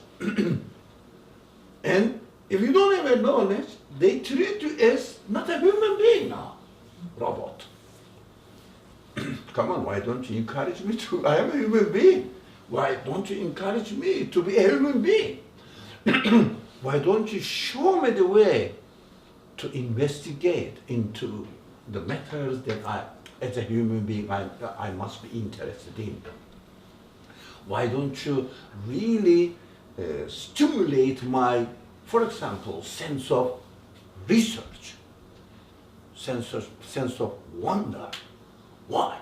S1: and if you don't have a knowledge, they treat you as not a human being now, robot. Come on, why don't you encourage me to, I am a human being. Why don't you encourage me to be a human being? Why don't you show me the way to investigate into the matters that I, as a human being, I must be interested in? Why don't you really stimulate my, for example, sense of research, sense of wonder? Why?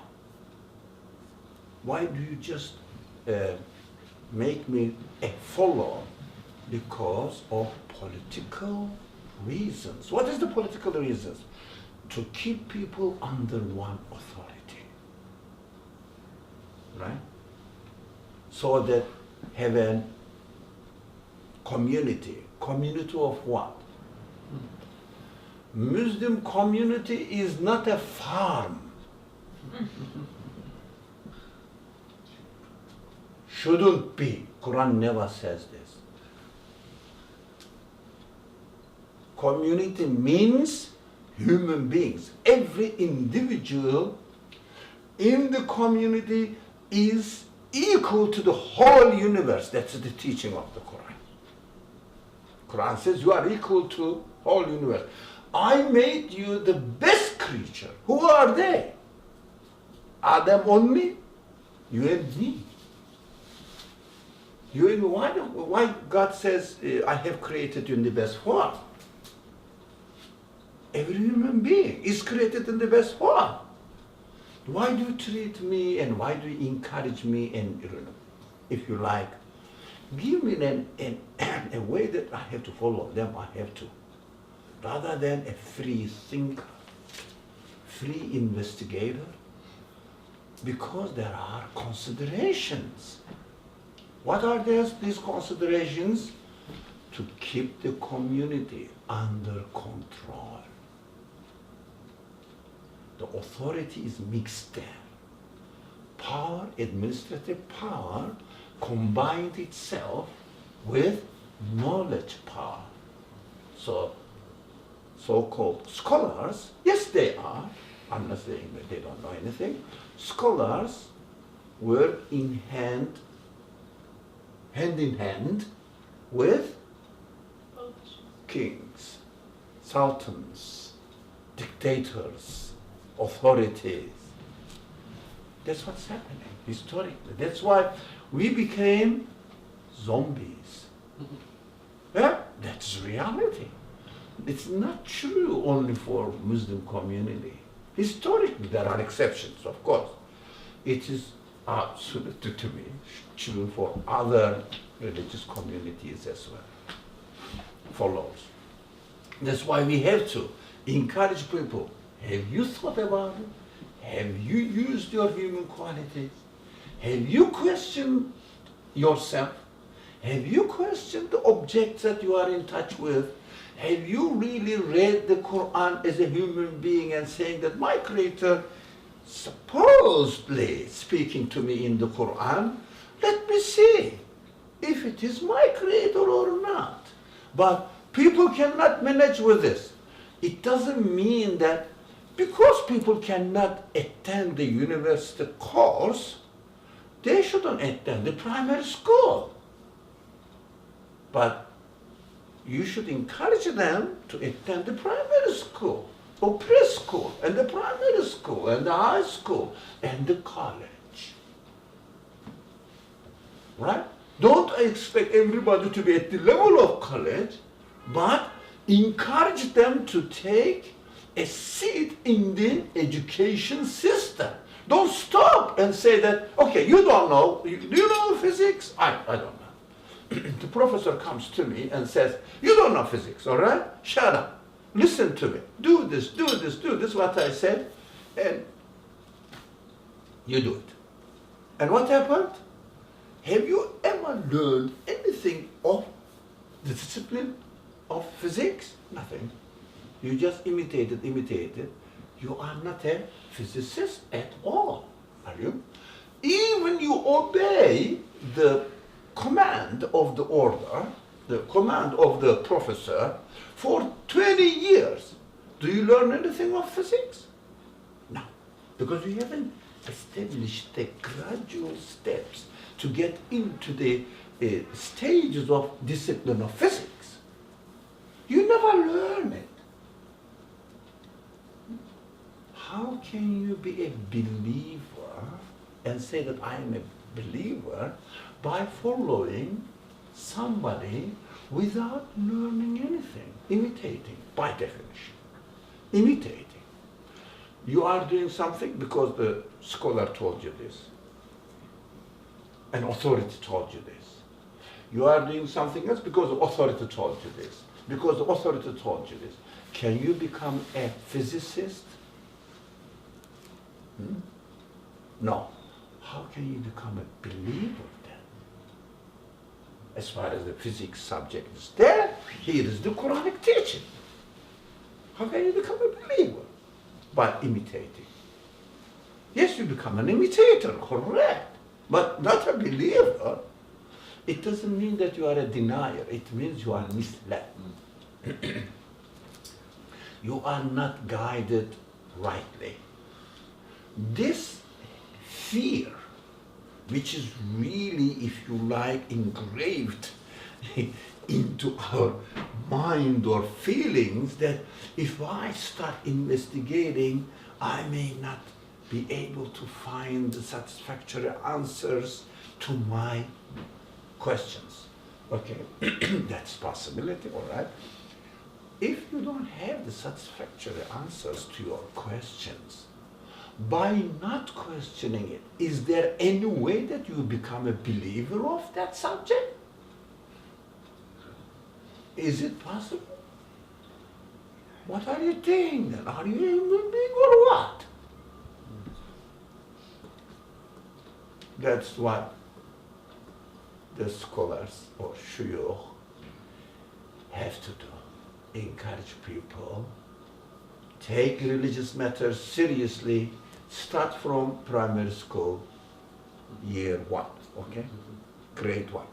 S1: Why do you just make me a follower because of political reasons? What is the political reasons? To keep people under one authority, right? So that have a community of what? Muslim community is not a farm. Shouldn't be. Quran never says this. Community means human beings. Every individual in the community is equal to the whole universe. That's the teaching of the Quran. Quran says you are equal to whole universe. I made you the best creature. Who are they? Adam only? You and me. You and me. Why God says I have created you in the best form? Every human being is created in the best form. Why do you treat me and why do you encourage me and, if you like, give me a way that I have to follow them, I have to. Rather than a free thinker, free investigator, because there are considerations. What are these considerations? To keep the community under control. The authority is mixed there. Power, administrative power, combined itself with knowledge power. So, so-called scholars, yes they are, I'm not saying that they don't know anything, scholars were hand in hand with kings, sultans, dictators, authorities. That's what's happening historically. That's why we became zombies. Yeah, that's reality. It's not true only for Muslim community. Historically, there are exceptions, of course. It is absolutely to me true for other religious communities as well. Follows. That's why we have to encourage people. Have you thought about it? Have you used your human qualities? Have you questioned yourself? Have you questioned the objects that you are in touch with? Have you really read the Quran as a human being and saying that my Creator supposedly speaking to me in the Quran? Let me see if it is my Creator or not. But people cannot manage with this. It doesn't mean that because people cannot attend the university course, they shouldn't attend the primary school. But you should encourage them to attend the primary school or preschool and the primary school and the high school and the college. Right? Don't expect everybody to be at the level of college, but encourage them to take a seat in the education system. Don't stop and say that, okay, you don't know, do you know physics? I don't know. The professor comes to me and says, you don't know physics, all right? Shut up. Listen to me. Do this, what I said, and you do it. And what happened? Have you ever learned anything of the discipline of physics? Nothing. You just imitated. You are not a physicist at all, are you? Even you obey the command of the order, the command of the professor for 20 years. Do you learn anything of physics? No, because you haven't established the gradual steps to get into the stages of discipline of physics. You never learn it. How can you be a believer and say that I am a believer by following somebody without learning anything? Imitating, by definition. Imitating. You are doing something because the scholar told you this. An authority told you this. You are doing something else because the authority told you this. Because the authority told you this. Can you become a physicist? No. How can you become a believer then? As far as the physics subject is there, here is the Quranic teaching. How can you become a believer? By imitating. Yes, you become an imitator, correct. But not a believer. It doesn't mean that you are a denier. It means you are misled. You are not guided rightly. This fear, which is really, if you like, engraved into our mind or feelings, that if I start investigating, I may not be able to find satisfactory answers to my questions. Okay, that's a possibility, all right? If you don't have the satisfactory answers to your questions, by not questioning it, is there any way that you become a believer of that subject? Is it possible? What are you doing then? Are you a human being or what? That's what the scholars or shuyukh have to do. Encourage people, take religious matters seriously, start from primary school, year 1, okay? Grade 1.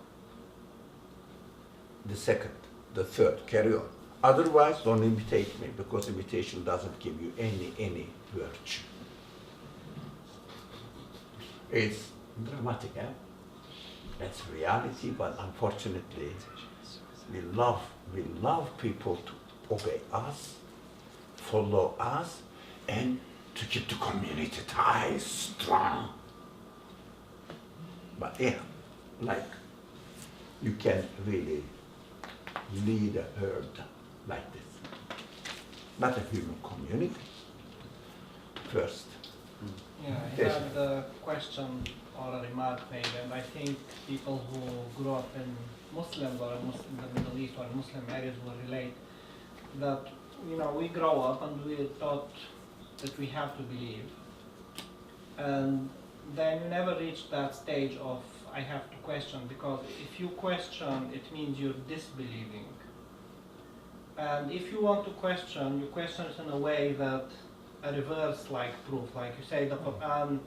S1: The second, the third, carry on. Otherwise, don't imitate me, because imitation doesn't give you any virtue. It's dramatic, eh? That's reality, but unfortunately, we love people to obey us, follow us, and to keep the community ties strong. But yeah, like, you can really lead a herd like this. Not a human community. First.
S5: Yeah, I
S1: Yes.
S5: had a question or a remark made, and I think people who grew up in Muslim or in the Middle East or Muslim areas will relate that, you know, we grow up and we are taught that we have to believe, and then you never reach that stage of I have to question, because if you question, it means you're disbelieving. And if you want to question, you question it in a way that a reverse like proof, like you say the Quran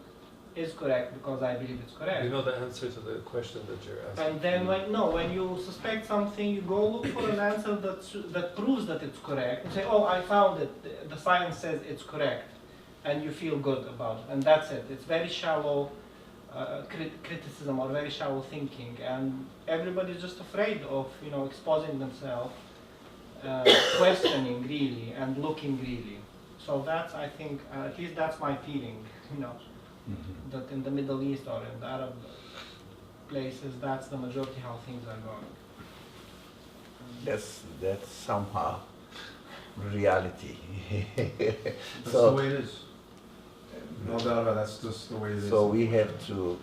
S5: is correct because I believe it's correct.
S4: You know the answer to the question that you're asking.
S5: And then when you suspect something, you go look for an answer that proves that it's correct. You say, oh, I found it, the science says it's correct, and you feel good about it, and that's it. It's very shallow criticism or very shallow thinking, and everybody's just afraid of, you know, exposing themselves, questioning really, and looking really. So that's, I think, at least that's my feeling, you know.
S1: Mm-hmm.
S5: That in the Middle East or in the Arab places, that's the majority how things are going.
S1: That's somehow reality.
S2: That's the way it is. No doubt about it, that's just the way it is.
S1: So we have to,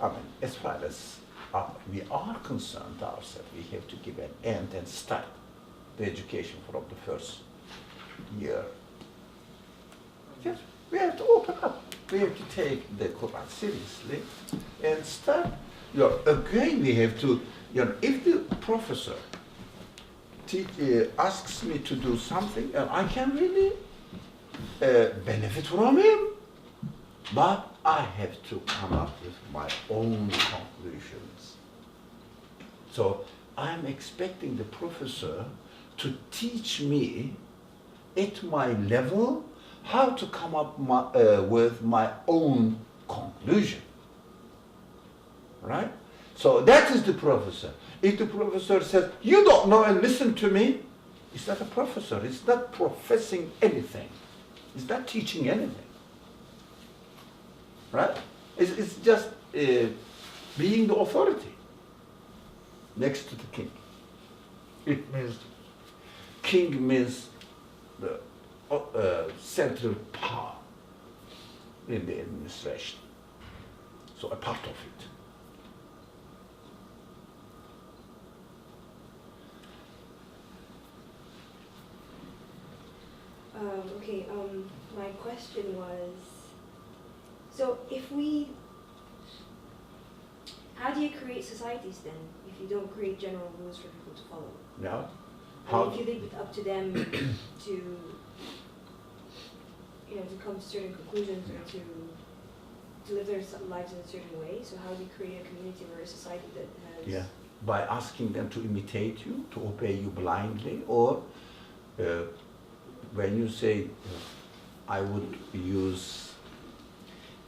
S1: I mean, as far as we are concerned ourselves, we have to give an end and start the education from the first year. Yes, we have to open up. we have to take the Quran seriously and start. Again, we have to, if the professor asks me to do something, and I can really benefit from him, but I have to come up with my own conclusions. So I'm expecting the professor to teach me at my level how to come up with my own conclusion. Right? So that is the professor. If the professor says, you don't know and listen to me, it's not a professor. It's not professing anything. It's not teaching anything. Right? It's just being the authority next to the king. It means, king means the central power in the administration. So a part of it.
S8: Okay, my question was, so how do you create societies then, if you don't create general rules for people to follow?
S1: No?
S8: If you leave it up to them to, to come to certain conclusions or to live their lives in a certain way, so how do you create a community or a society that has...
S1: Yeah, by asking them to imitate you, to obey you blindly, or when you say, I would use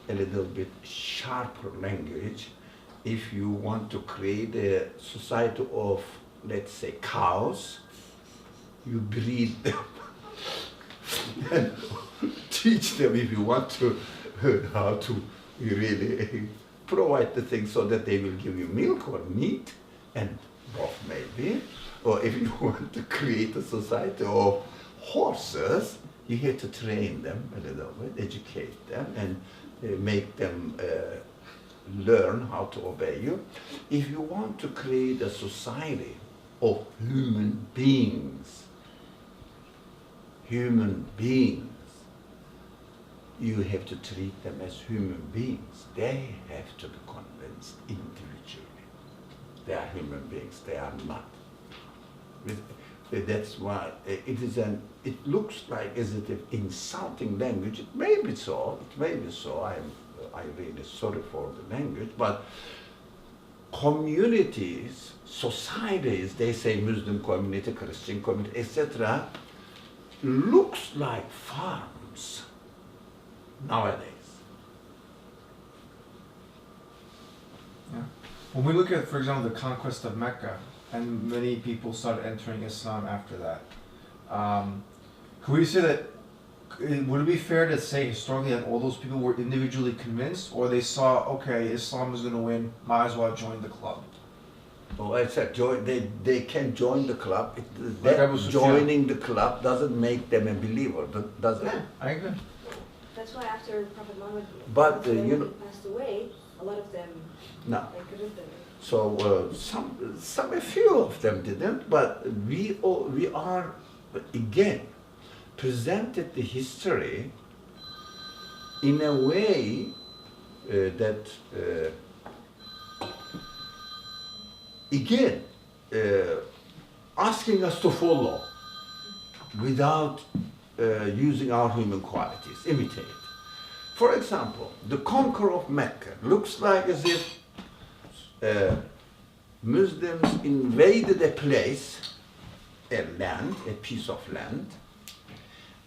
S1: a little bit sharper language, if you want to create a society of, let's say, cows, you breed them and teach them, if you want to, how to really provide the things so that they will give you milk or meat, and both maybe. Or if you want to create a society of horses, you have to train them a little bit, educate them, and make them learn how to obey you. If you want to create a society of human beings, you have to treat them as human beings. They have to be convinced individually. They are human beings, they are not. That's why it looks like as if insulting language. It may be so. I'm really sorry for the language, but communities, societies, they say Muslim community, Christian community, etc., looks like farms nowadays.
S2: Yeah. When we look at, for example, the conquest of Mecca, and many people started entering Islam after that, could we say that, would it be fair to say historically that all those people were individually convinced, or they saw, okay, Islam is going to win, might as well join the club?
S1: Oh, I said they can join the club. Joining the club doesn't make them a believer, does it?
S2: Yeah, I agree.
S8: That's why after Prophet Muhammad passed away, a lot of them couldn't.
S1: So a few of them didn't, but we are again presented the history in a way that again asking us to follow without using our human qualities, imitate. For example, the conqueror of Mecca looks like as if Muslims invaded a place, a land, a piece of land,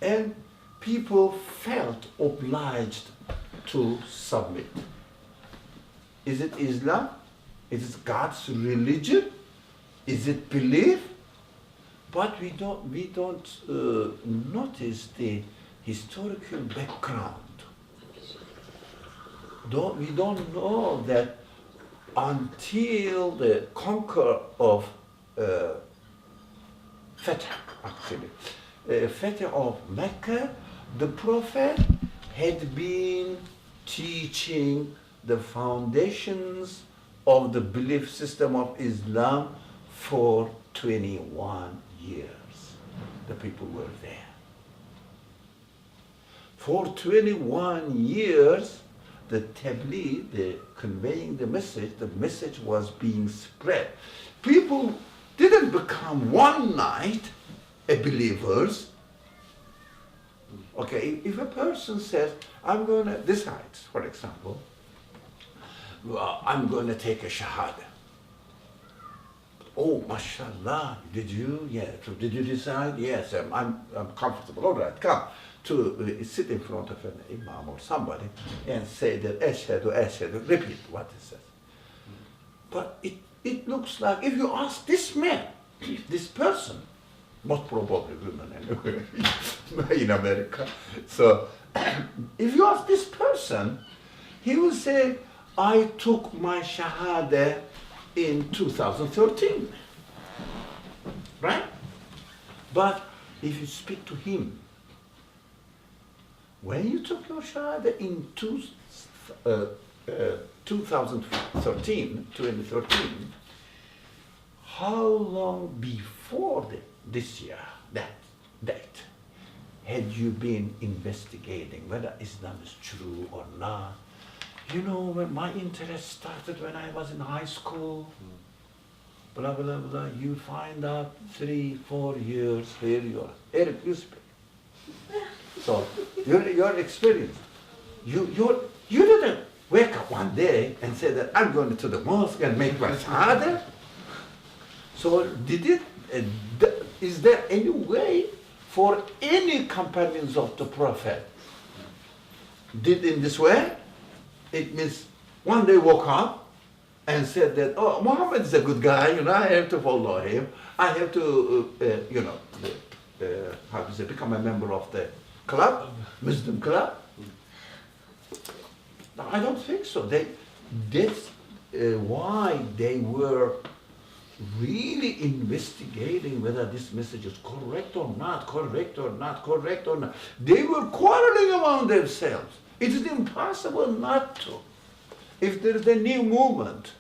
S1: and people felt obliged to submit. Is it Islam? Is it God's religion? Is it belief? But we don't notice the historical background. We don't know that until the conquer of Fatih of Mecca, the Prophet had been teaching the foundations of the belief system of Islam for 21 years. The people were there. for 21 years, the tabligh, the conveying the message was being spread. People didn't become one night believers. Okay, if a person says, I'm going to decide, for example, well, I'm going to take a shahada. Oh, mashallah, did you? Yeah. So did you decide? Yes, I'm comfortable. All right, come to sit in front of an imam or somebody and say that ashhadu, ashhadu, repeat what it says. But it looks like if you ask this man, this person, most probably women anyway, in America. So if you ask this person, he will say, I took my shahada in 2013, right? But if you speak to him, when you took your shahada in 2013, how long before this year, that date, had you been investigating whether Islam is true or not? You know, when my interest started when I was in high school, blah, blah, blah, you find out 3-4 years, here you are. Eric, you speak. So, your experience, you didn't wake up one day and say that I'm going to the mosque and make my shahada. So, is there any way for any companions of the Prophet did in this way? It means one day woke up and said that, oh, Muhammad is a good guy, you know, I have to follow him. I have to, how to say, become a member of the club, Muslim club. No, I don't think so. That's why they were really investigating whether this message is correct or not, correct or not, correct or not. They were quarreling among themselves. It is impossible not to. If there is a new movement,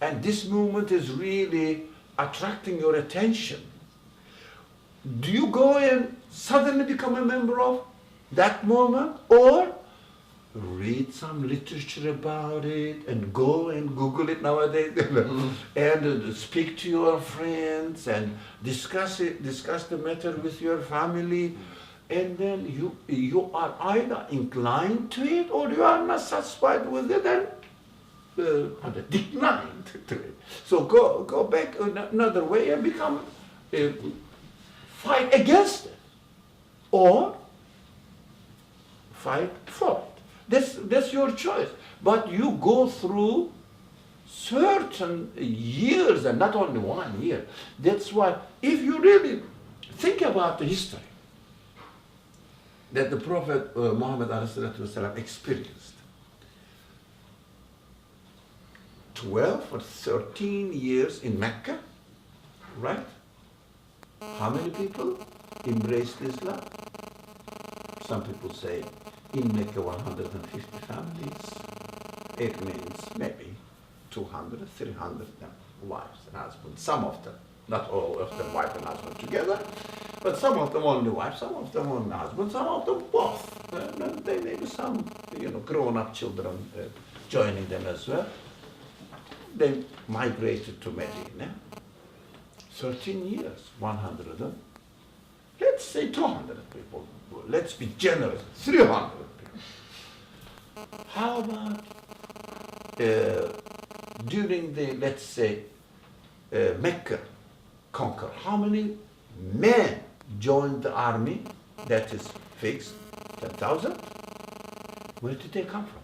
S1: and this movement is really attracting your attention, do you go and suddenly become a member of that movement, or read some literature about it and go and Google it nowadays and speak to your friends and discuss the matter with your family? And then you are either inclined to it or you are not satisfied with it and decline to it. So go back another way and become fight against it or fight for it. That's your choice. But you go through certain years and not only 1 year. That's why if you really think about the history that the Prophet Muhammad ﷺ experienced, 12 or 13 years in Mecca, right? How many people embraced Islam? Some people say in Mecca 150 families. It means maybe 200, 300 wives and husbands. Some of them, not all of them wife and husband together, but some of them only wife, some of them only husband, some of them both. And they maybe some, grown-up children joining them as well. They migrated to Medina. 13 years, 100 of them. Let's say 200 people. Let's be generous, 300 people. How about during the, let's say, Mecca conquer, how many men joined the army? That is fixed, 10,000. Where did they come from?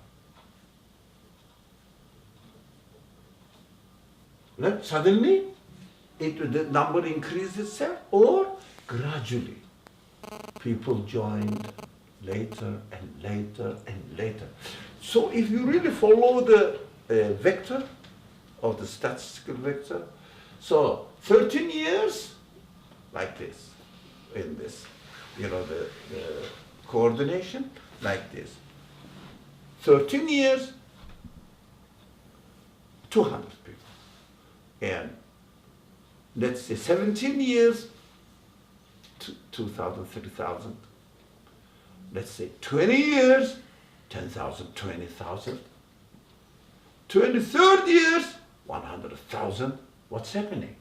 S1: Suddenly, the number increased itself, or gradually, people joined later and later and later. So if you really follow the vector of the statistical vector, so 13 years, like this, in this, the coordination, like this. 13 years, 200 people. And let's say 17 years, 2,000, 3,000. let's say 20 years, 10,000, 20,000. 23rd years, 100,000. What's happening?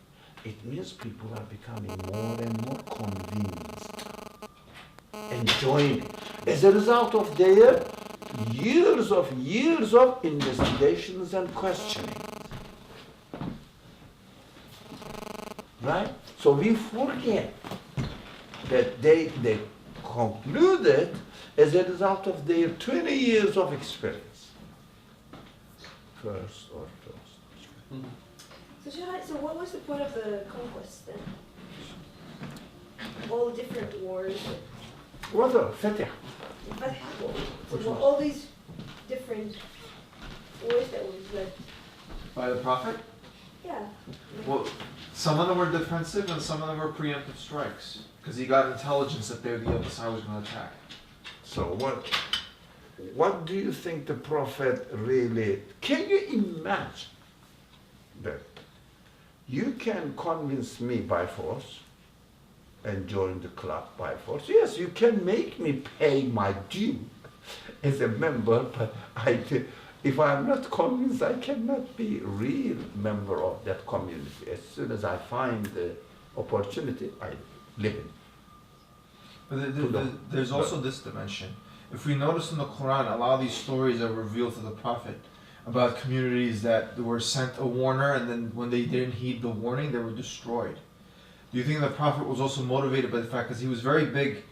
S1: It means people are becoming more and more convinced, enjoying it. As a result of their years of investigations and questioning. Right? So we forget that they concluded as a result of their 20 years of experience. First.
S8: So what was the point of the conquest then? All the different wars.
S1: What the Fetih?
S8: So all these different wars that was led.
S2: By the Prophet?
S8: Yeah.
S2: Well, some of them were defensive and some of them were preemptive strikes. Because he got intelligence that the other side was going to attack.
S1: So what do you think the Prophet really, can you imagine that you can convince me by force and join the club by force? Yes, you can make me pay my due as a member, but if I'm not convinced, I cannot be a real member of that community. As soon as I find the opportunity, I live in.
S2: But there's also this dimension. If we notice in the Quran, a lot of these stories are revealed to the Prophet about communities that were sent a warner and then when they didn't heed the warning, they were destroyed. Do you think the Prophet was also motivated by the fact, because he was very big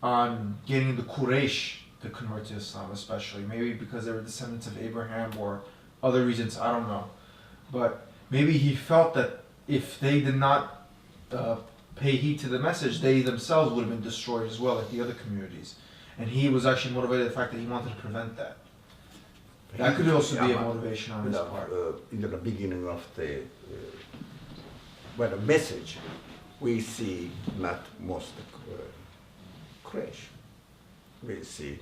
S2: on getting the Quraysh to convert to Islam, especially, maybe because they were descendants of Abraham or other reasons, I don't know. But maybe he felt that if they did not pay heed to the message, they themselves would have been destroyed as well, like the other communities. And he was actually motivated by the fact that he wanted to prevent that. That could also be a motivation on his part.
S1: In the beginning of the message, we see not most crash. We see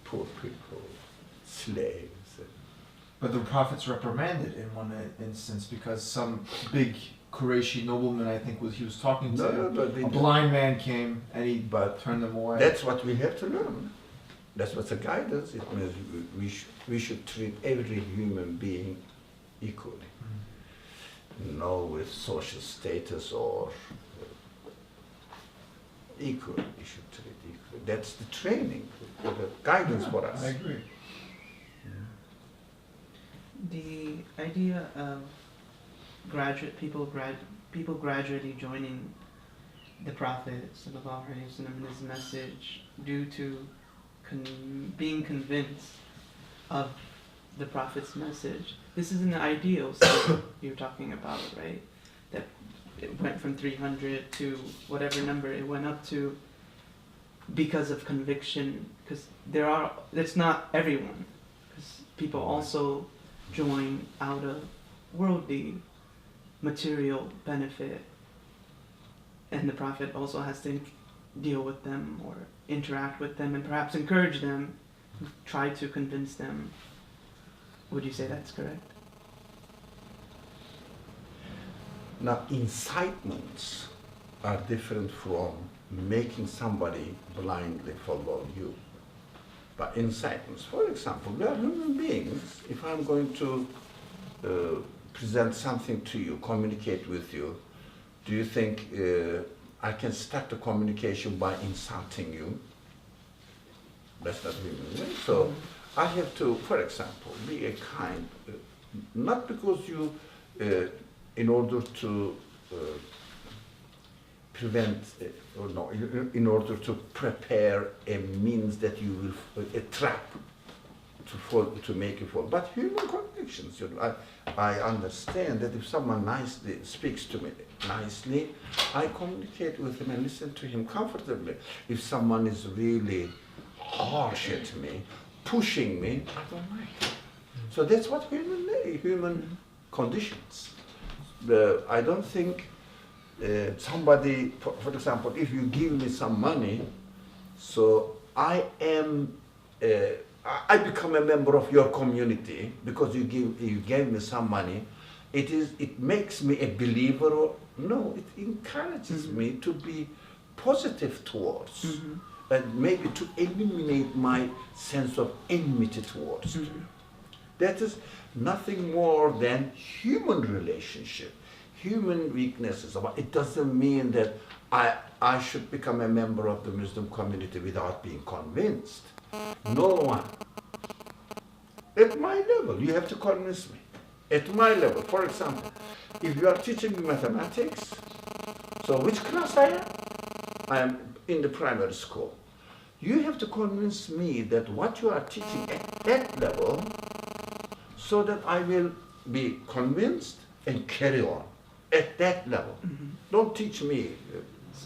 S1: poor people, slaves.
S2: But the prophets reprimanded in one instance because some big Qurayshi nobleman, I think, he was talking to. A blind man came and he turned them away.
S1: That's what we have to learn. That's what's the guidance. It means we should treat every human being equally. No with social status or equal. We should treat equally. That's the training, the guidance for us.
S2: I agree.
S3: The idea of people gradually joining the Prophet sallallahu alaihi wasallam and his message due to being convinced of the Prophet's message. This is an ideal state you're talking about, right? That it went from 300 to whatever number it went up to because of conviction. Because it's not everyone. Because people also join out of worldly, material benefit. And the Prophet also has to deal with them or interact with them and perhaps encourage them, try to convince them. Would you say that's correct?
S1: Now, incitements are different from making somebody blindly follow you. But incitements, for example, we are human beings. If I'm going to present something to you, communicate with you, do you think I can start the communication by insulting you? That's not human. So I have to, for example, be a kind, not because you, in order to prevent, or no, in order to prepare a means that you will, a trap to make you fall. But human convictions, you know, I understand that if someone nicely speaks to me nicely, I communicate with him and listen to him comfortably. If someone is really harsh at me, pushing me, I don't like it. So that's what human conditions. I don't think somebody, for example, if you give me some money, so I become a member of your community because you gave me some money. It makes me a believer. No, it encourages me to be positive towards and maybe to eliminate my sense of enmity towards you. That is nothing more than human relationship, human weaknesses. It doesn't mean that I should become a member of the Muslim community without being convinced. No one. At my level, you have to convince me. At my level, for example, if you are teaching me mathematics, so which class I am? I am in the primary school. You have to convince me that what you are teaching at that level, so that I will be convinced and carry on at that level. Don't teach me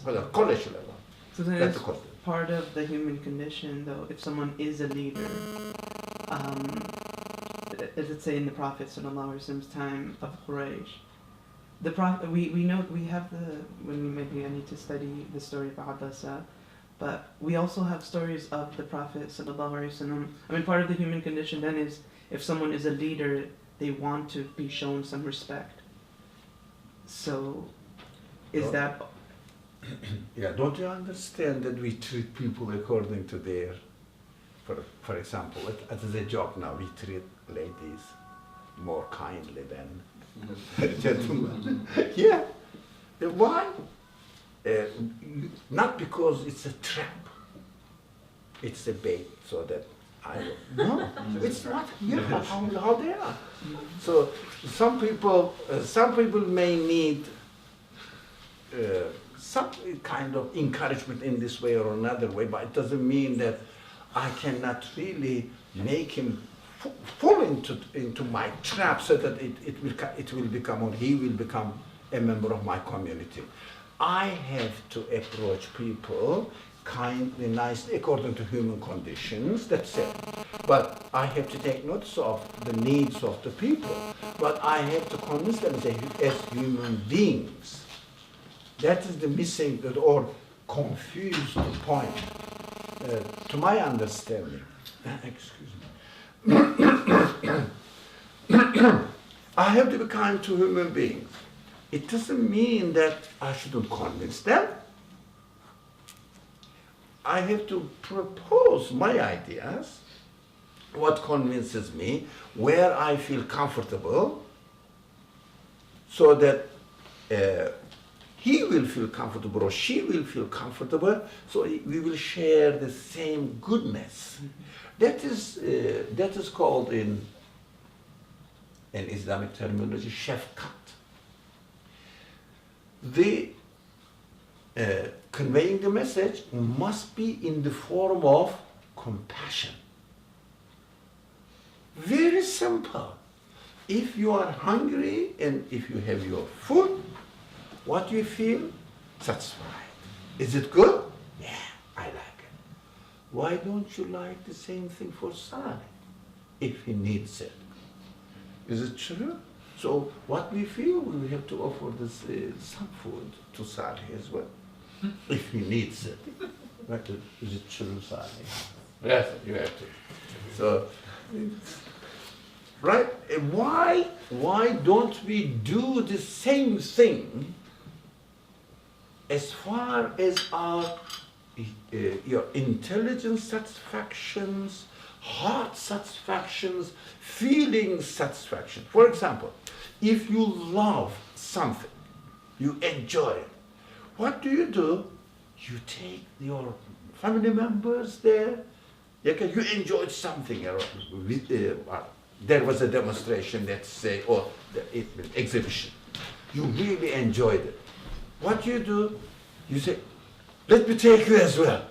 S1: at a college level.
S3: So then
S1: That's
S3: it's
S1: the question.
S3: part of the human condition, though, if someone is a leader, as it say in the Prophet ﷺ's time of Quraysh, the Prophet, we know, we have when we maybe I need to study the story of Abasa, but we also have stories of the Prophet ﷺ. I mean, part of the human condition then is, if someone is a leader, they want to be shown some respect. So, is that...
S1: Yeah, don't you understand that we treat people according to their, for example, as a job now, we treat ladies more kindly than gentlemen. Yeah. Why? Not because it's a trap. It's a bait, so that no, it's not. Yeah, how they are. So some people may need some kind of encouragement in this way or another way, but it doesn't mean that I cannot really make him fall into my trap, so that it will become, or he will become a member of my community. I have to approach people kindly, nicely, according to human conditions, that's it. But I have to take notice of the needs of the people. But I have to convince them as human beings. That is the missing or confused point, to my understanding. Excuse me. I have to be kind to human beings. It doesn't mean that I shouldn't convince them. I have to propose my ideas, what convinces me, where I feel comfortable, so that he will feel comfortable or she will feel comfortable, so we will share the same goodness. That is called in Islamic terminology, shafqat. The conveying the message must be in the form of compassion. Very simple. If you are hungry and if you have your food, what do you feel? Satisfied. Is it good? Yeah, I like it. Why don't you like the same thing for Saleh if he needs it? Is it true? So what we feel, we have to offer this some food to Saleh as well, if he needs it. Right? Is it true, Saleh? Yes, you have to. So, right? Why don't we do the same thing as far as our your intelligence satisfactions, heart satisfactions, feeling satisfaction? For example, if you love something, you enjoy it, what do? You take your family members there. You enjoyed something. There was a demonstration, let's say, or exhibition. You really enjoyed it. What do? You say, let me take you as well.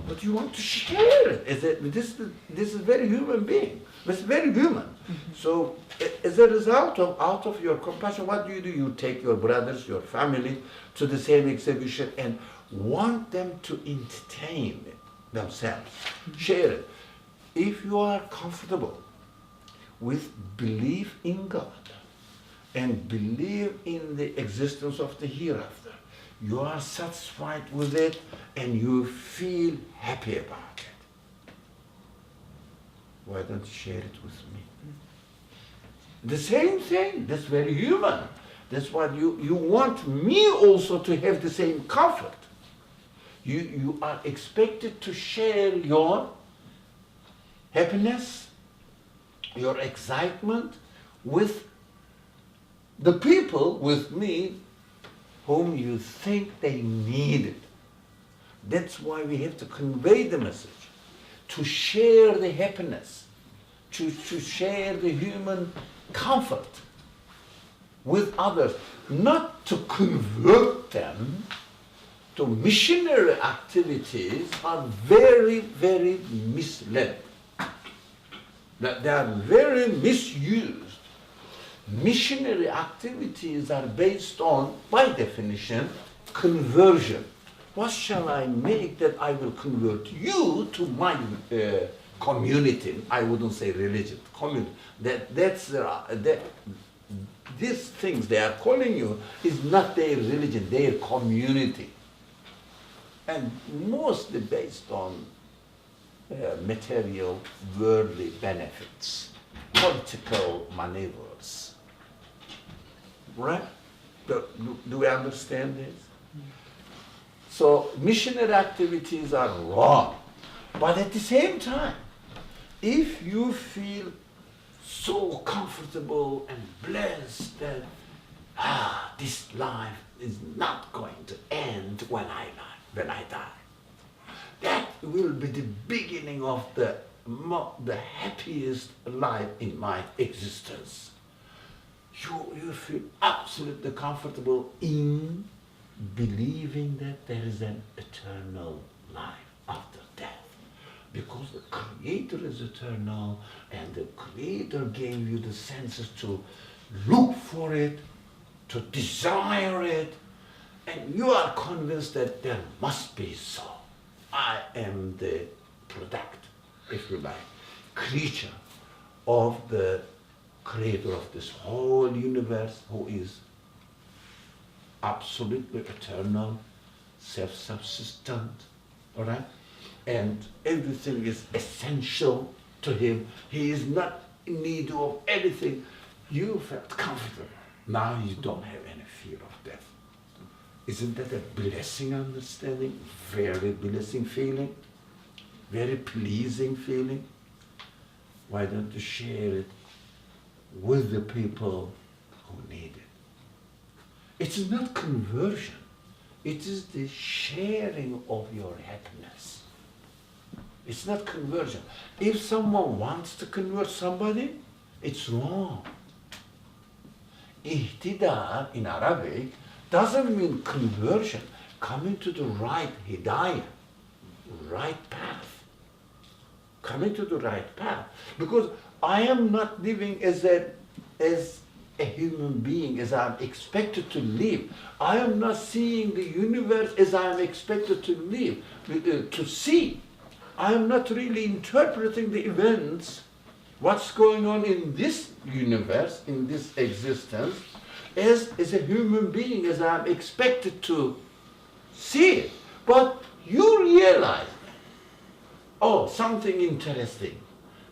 S1: But you want to share it. This is very human being. It's very human. So as a result out of your compassion, what do? You take your brothers, your family to the same exhibition and want them to entertain themselves. Share it. If you are comfortable with belief in God and believe in the existence of the hereafter, you are satisfied with it and you feel happy about it. Why don't you share it with me? The same thing, that's very human. That's what you want me also to have the same comfort. You are expected to share your happiness, your excitement with the people, with me, whom you think they need it. That's why we have to convey the message, to share the happiness, to share the human comfort with others, not to convert them to missionary activities are very, very misled. That they are very misused. Missionary activities are based on, by definition, conversion. What shall I make that I will convert you to my community? I wouldn't say religion, community. These things they are calling you is not their religion, their community. And mostly based on material, worldly benefits, political maneuvers. Right? Do we understand this? So missionary activities are wrong. But at the same time, if you feel so comfortable and blessed that this life is not going to end when I die, that will be the beginning of the happiest life in my existence. You feel absolutely comfortable in believing that there is an eternal life after death. Because the Creator is eternal and the Creator gave you the senses to look for it, to desire it, and you are convinced that there must be so. I am the product, if you like, creature of the Creator of this whole universe, who is absolutely eternal, self-subsistent, all right? And everything is essential to him. He is not in need of anything. You felt comfortable. Now you don't have any fear of death. Isn't that a blessing understanding? Very blessing feeling? Very pleasing feeling? Why don't you share it with the people who need it? It's not conversion. It is the sharing of your happiness. It's not conversion. If someone wants to convert somebody, it's wrong. Ihtida in Arabic doesn't mean conversion, coming to the right hidayah, right path. Coming to the right path. Because I am not living as a human being as I'm expected to live. I am not seeing the universe as I am expected to live, to see. I am not really interpreting the events, what's going on in this universe, in this existence, as a human being, as I'm expected to see it. But you realize, oh, something interesting.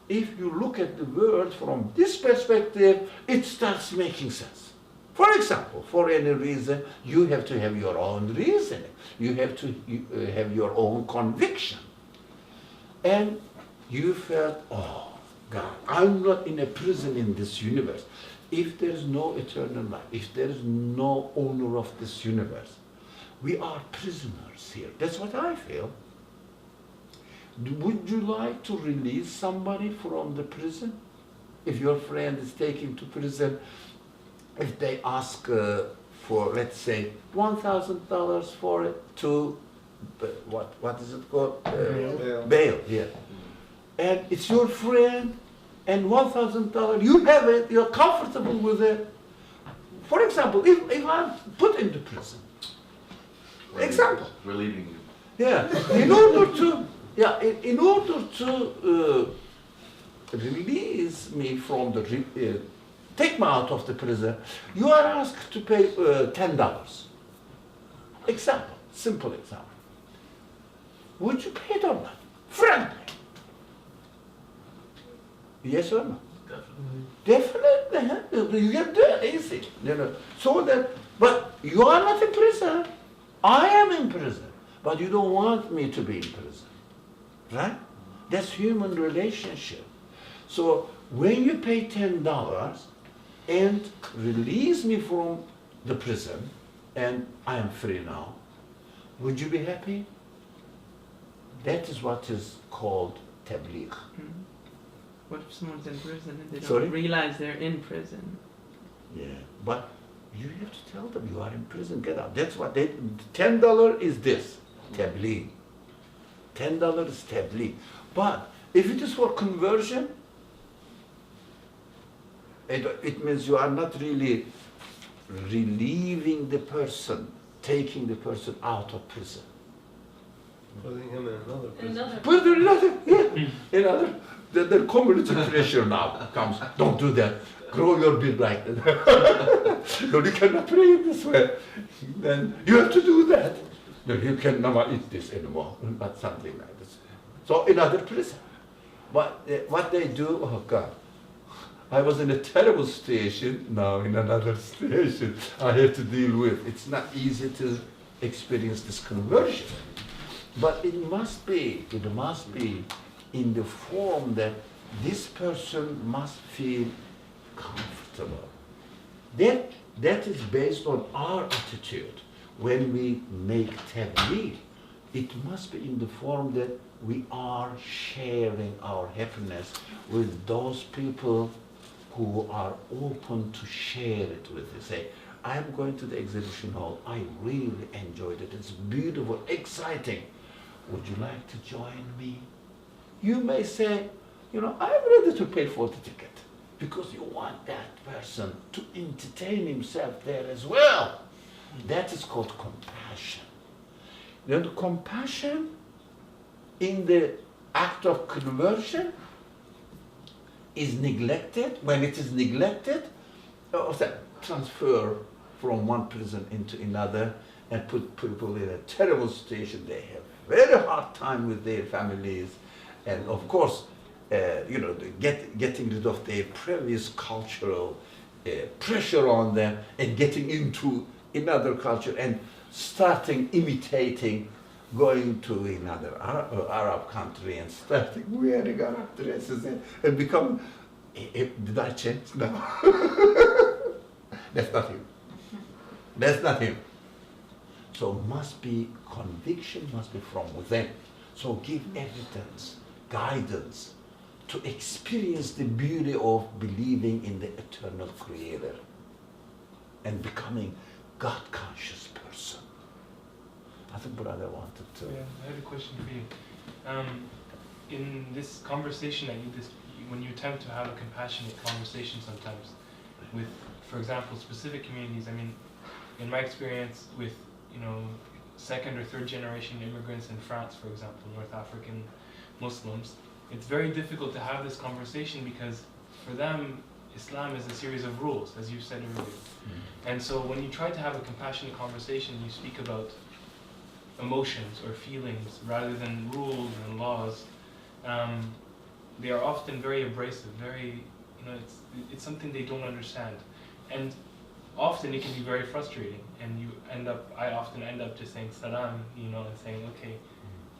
S1: If you look at the world from this perspective, it starts making sense. For example, for any reason, you have to have your own reasoning. You have to have your own conviction. And you felt, oh, God, I'm not in a prison in this universe. If there is no eternal life, if there is no owner of this universe, we are prisoners here. That's what I feel. Would you like to release somebody from the prison? If your friend is taken to prison, if they ask for, let's say, $1,000 for it to, what is it called? Bail, yeah. And it's your friend, and $1,000, you have it, you're comfortable with it. For example, if I'm put into prison,
S7: Relieving you.
S1: yeah, in order to release me from the, take me out of the prison, you are asked to pay $10. Example, simple example. Would you pay it or not? Frankly. Yes or no? Definitely. You can do it easy. So that, but you are not in prison. I am in prison. but you don't want me to be in prison, right? That's human relationship. So when you pay $10 and release me from the prison and I am free now, would you be happy? That is what is called tabligh.
S3: What if someone's in prison and they don't
S1: Sorry?
S3: realize they're in prison?
S1: Yeah, but you have to tell them you are in prison, get out. That's what they, $10 is this, tabligh. $10 is tabligh. But if it is for conversion, it means you are not really relieving the person, taking the person out of prison.
S4: Putting him in another prison.
S8: Another.
S1: Put another, yeah, another. The community pressure now comes. Don't do that. Grow your beard like that. No, you cannot pray in this way. Then you have to do that. No, you can never eat this anymore. But something like this. So another prison. But what they do, oh God. I was in a terrible station, now in another station I have to deal with. It's not easy to experience this conversion. But it must be in the form that this person must feel comfortable. That is based on our attitude. When we make tabligh, it must be in the form that we are sharing our happiness with those people who are open to share it with you. Say, I'm going to the exhibition hall. I really enjoyed it. It's beautiful, exciting. Would you like to join me? You may say, I'm ready to pay for the ticket because you want that person to entertain himself there as well. That is called compassion. Then compassion in the act of conversion is neglected. When it is neglected, transfer from one prison into another and put people in a terrible situation. They have very hard time with their families, and of course, getting rid of their previous cultural pressure on them and getting into another culture and starting imitating, going to another Arab country and starting wearing Arab dresses and become, did I change? No. That's not him. That's not him. So conviction must be from within. So give evidence, guidance to experience the beauty of believing in the eternal Creator and becoming God-conscious person. I think brother wanted to.
S6: Yeah, I had a question for you. In this conversation that when you attempt to have a compassionate conversation sometimes with, for example, specific communities, in my experience with, second or third generation immigrants in France, for example, North African Muslims, it's very difficult to have this conversation because for them, Islam is a series of rules, as you said earlier. And so when you try to have a compassionate conversation, you speak about emotions or feelings rather than rules and laws. They are often very abrasive, very, it's something they don't understand. And often it can be very frustrating, and I often end up just saying salam, and saying, okay,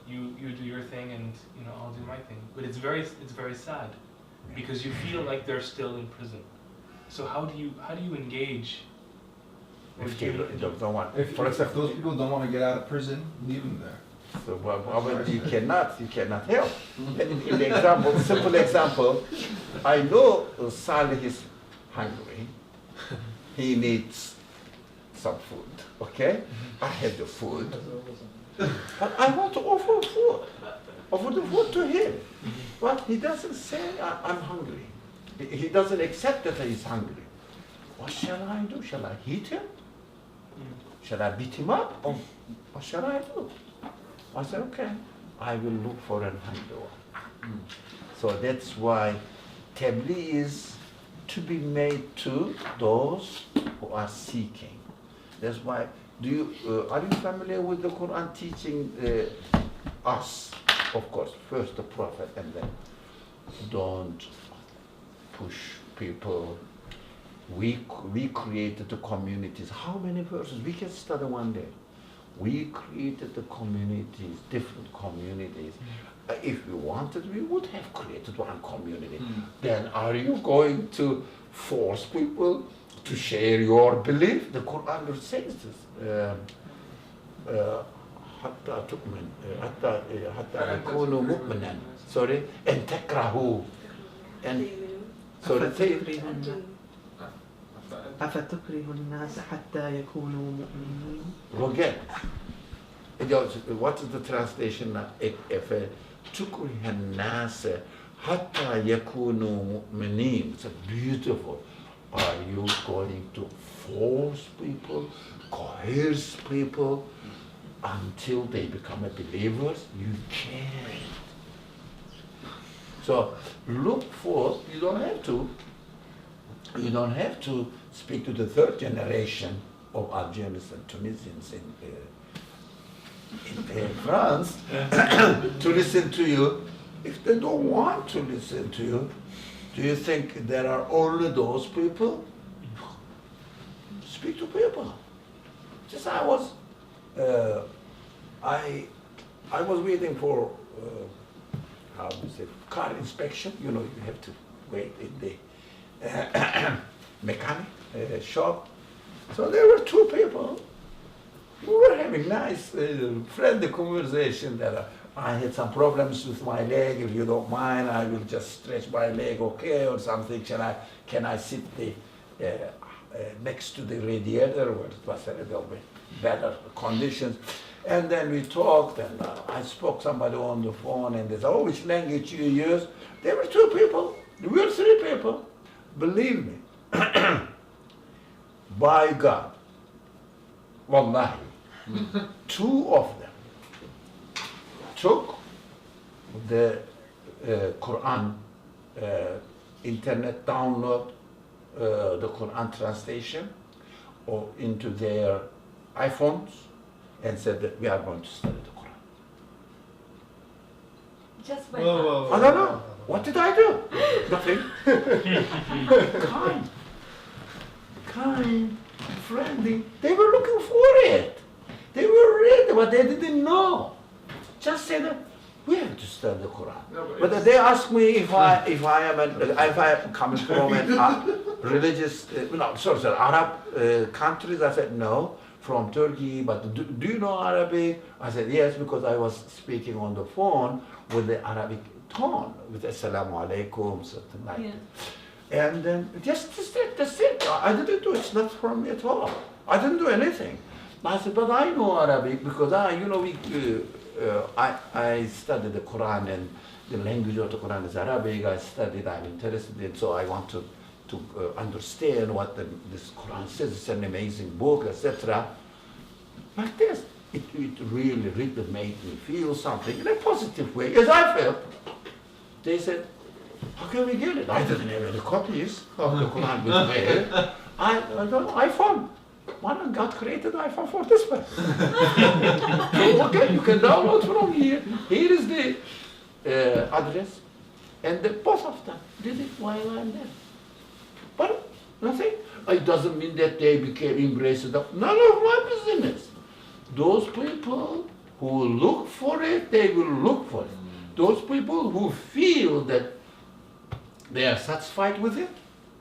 S6: you do your thing and I'll do my thing. But it's very sad because you feel like they're still in prison. So how do you engage?
S1: If they don't want,
S2: If those people don't want to get out of prison, leave them there.
S1: So, but you cannot help. In the example, simple example, I know Salih is hungry. He needs some food, okay? I have the food, but I want to offer the food to him. But he doesn't say, I'm hungry. He doesn't accept that he's hungry. What shall I do? Shall I hit him? Shall I beat him up? Or what shall I do? I said, okay, I will look for an hungry one. So that's why tabligh is to be made to those who are seeking. That's why, are you familiar with the Quran teaching us, of course, first the Prophet, and then don't push people. We created the communities. How many verses? We can study one day. We created the communities, different communities. If we wanted, we would have created one community. Then are you going to force people to share your belief? The Quran says this. حتى تؤمن حتى يكونوا مؤمنا sorry and تكرهوا and sorry say
S3: أفتكره الناس حتى يكونوا مؤمنين.
S1: Again, what is the translation? If تكره الناس حتى يكونوا مؤمنين. It's beautiful. Are you going to force people, coerce people until they become believers? You can't. So look for, you don't have to speak to the third generation of Algerians and Tunisians in France to listen to you. If they don't want to listen to you, do you think there are only those people? Speak to people. Just I was waiting for how do you say, car inspection. You know, you have to wait in the mechanic shop. So there were two people who were having nice, friendly conversation that I had some problems with my leg. If you don't mind, I will just stretch my leg, okay, or something. Can I sit next to the radiator where it was a little bit better conditions? And then we talked, and I spoke somebody on the phone, and they said, "Oh, which language you use?" There were two people. We were three people. Believe me, by God, wallahi, two of them took the Quran internet download, the Quran translation, or into their iPhones, and said that we are going to study the Quran.
S8: Just
S2: Whoa,
S8: by
S2: whoa, whoa.
S1: I don't know. What did I do? Nothing. Kind, friendly. They were looking for it. They were ready, but they didn't know. Just said, we have to study the Quran.
S4: No,
S1: But they asked me if I am coming from an religious, Arab countries. I said no, from Turkey. But do you know Arabic? I said yes, because I was speaking on the phone with the Arabic tone, with Assalamu alaikum, something like that. And then just that's it. I didn't do it. It's not from me at all. I didn't do anything. I said, but I know Arabic because I studied the Quran, and the language of the Quran is Arabic. I'm interested in, so I want to understand what this Quran says. It's an amazing book, etc. Like this, it really made me feel something in a positive way, as I felt. They said, how can we get it? I didn't have any copies of the Quran with me. I don't know, iPhone. One God created iPhone for this one. So, okay, you can download from here. Here is the address. And both of them did it while I'm there. But nothing. It doesn't mean that they became embraced. None of my business. Those people who look for it, they will look for it. Those people who feel that they are satisfied with it,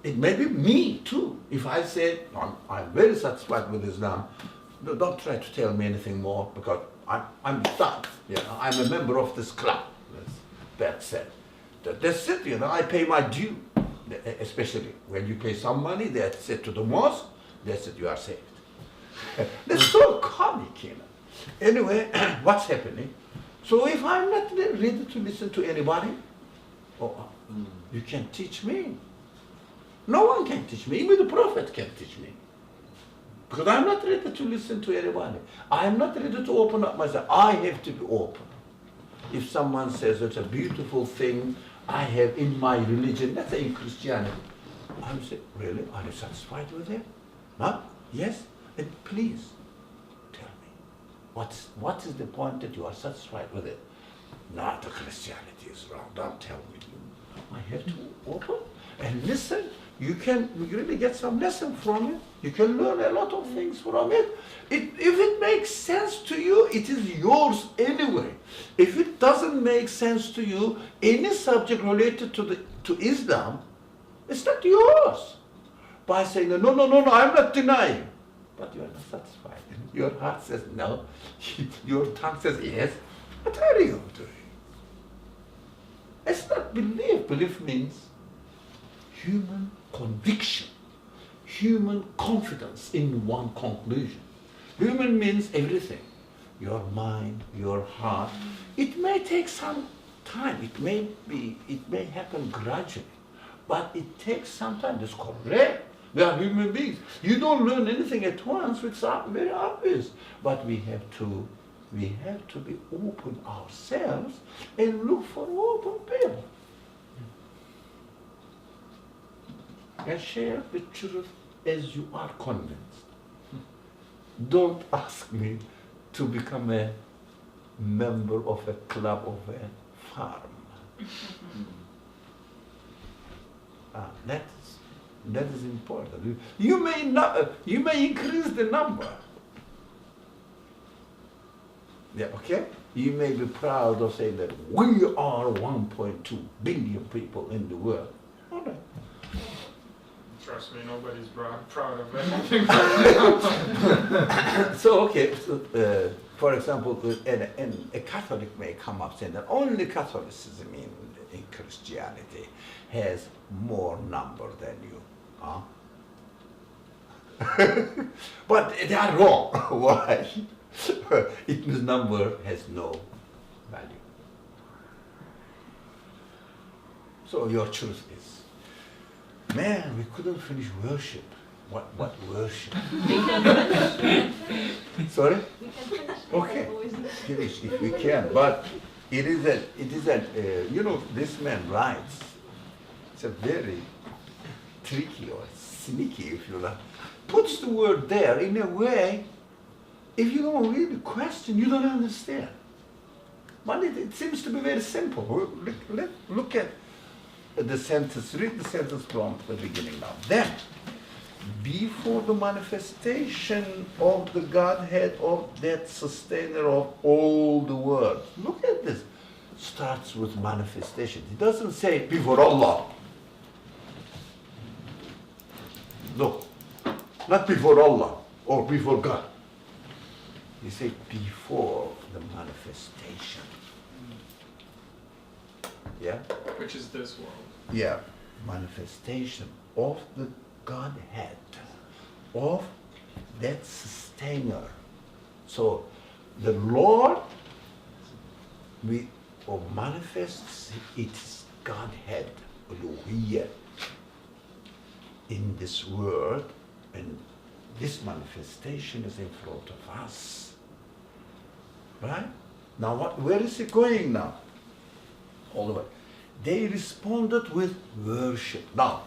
S1: it may be me too. If I say, I'm very satisfied with Islam, don't try to tell me anything more, because I'm done. I'm a member of this club. That's it. That's it, I pay my due. Especially when you pay some money, that's it, to the mosque, that's it, you are saved. That's so comic, Anyway, what's happening? So if I'm not ready to listen to anybody, you can teach me. No one can teach me. Even the Prophet can teach me. Because I'm not ready to listen to anybody. I'm not ready to open up myself. I have to be open. If someone says it's a beautiful thing I have in my religion, let's say in Christianity, I would say, really? Are you satisfied with it? Huh? Yes? Then please tell me. What is the point that you are satisfied with it? No, the Christianity is wrong. Don't tell me. I have to open and listen. you can really get some lesson from it. You can learn a lot of things from it. If it makes sense to you, it is yours anyway. If it doesn't make sense to you, any subject related to Islam, it's not yours. By saying, no, I'm not denying. But you are not satisfied. Your heart says no. Your tongue says yes. What are you doing? It's not belief. Belief means human conviction, human confidence in one conclusion. Human means everything. Your mind, your heart. It may take some time. It may happen gradually. But it takes some time. That's correct. We are human beings. You don't learn anything at once, which is very obvious. But we have to be open ourselves and look for open people. And share the truth as you are convinced. Don't ask me to become a member of a club of a farm. That is important. You may increase the number. Yeah, okay? You may be proud of saying that we are 1.2 billion people in the world. All right.
S9: Trust me, nobody's proud of anything.
S1: So, okay, for example, a Catholic may come up saying that only Catholicism in Christianity has more number than you. Huh? But they are wrong. Why? It means number has no value. So your truth is, man, we couldn't finish worship. What worship? Sorry?
S8: We can finish.
S1: Okay. Finish if we can. But it is this man writes. It's a very tricky or sneaky, if you like. Puts the word there in a way, if you don't really question, you don't understand. But it seems to be very simple. Look at the sentence, read the sentence from the beginning now. Then, before the manifestation of the Godhead, of that sustainer of all the world. Look at this. Starts with manifestation. It doesn't say before Allah. No, not before Allah or before God. You say before the manifestation. Yeah?
S9: Which is this world.
S1: Yeah, manifestation of the Godhead, of that sustainer. So the Lord manifests its Godhead, Uluhiyyah, in this world, and this manifestation is in front of us. Right? Now where is it going now? All the way. They responded with worship. Now,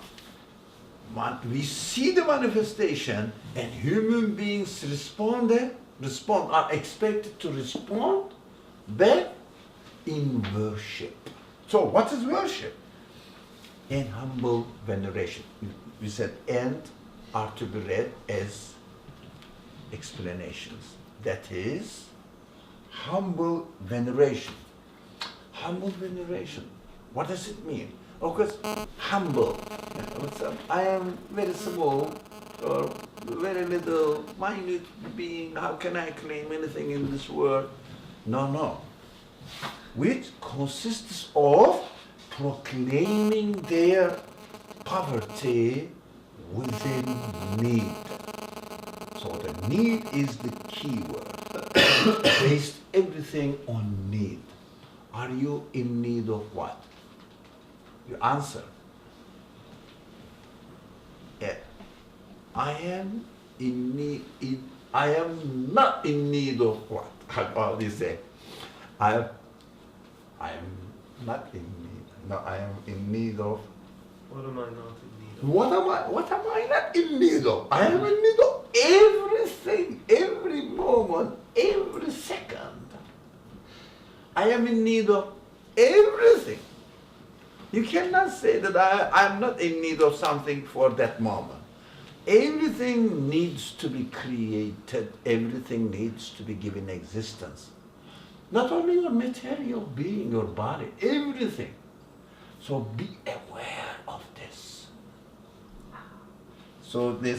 S1: we see the manifestation, and human beings are expected to respond back in worship. So what is worship? In humble veneration. We said and are to be read as explanations. That is humble veneration. Humble veneration. What does it mean? Of course, humble. I am very small or very little, minute being. How can I claim anything in this world? No. Which consists of proclaiming their poverty within need. So the need is the key word. Based everything on need. Are you in need of what? You answer. Yeah. I am in need. I am not in need of what? How do you say? I am not in need. No, I am in need of.
S4: What am I not in need of?
S1: What am I not in need of? I am in need of everything, every moment, every second. I am in need of everything. You cannot say that I'm not in need of something for that moment. Everything needs to be created. Everything needs to be given existence. Not only your material being, your body, everything. So be aware of this. So the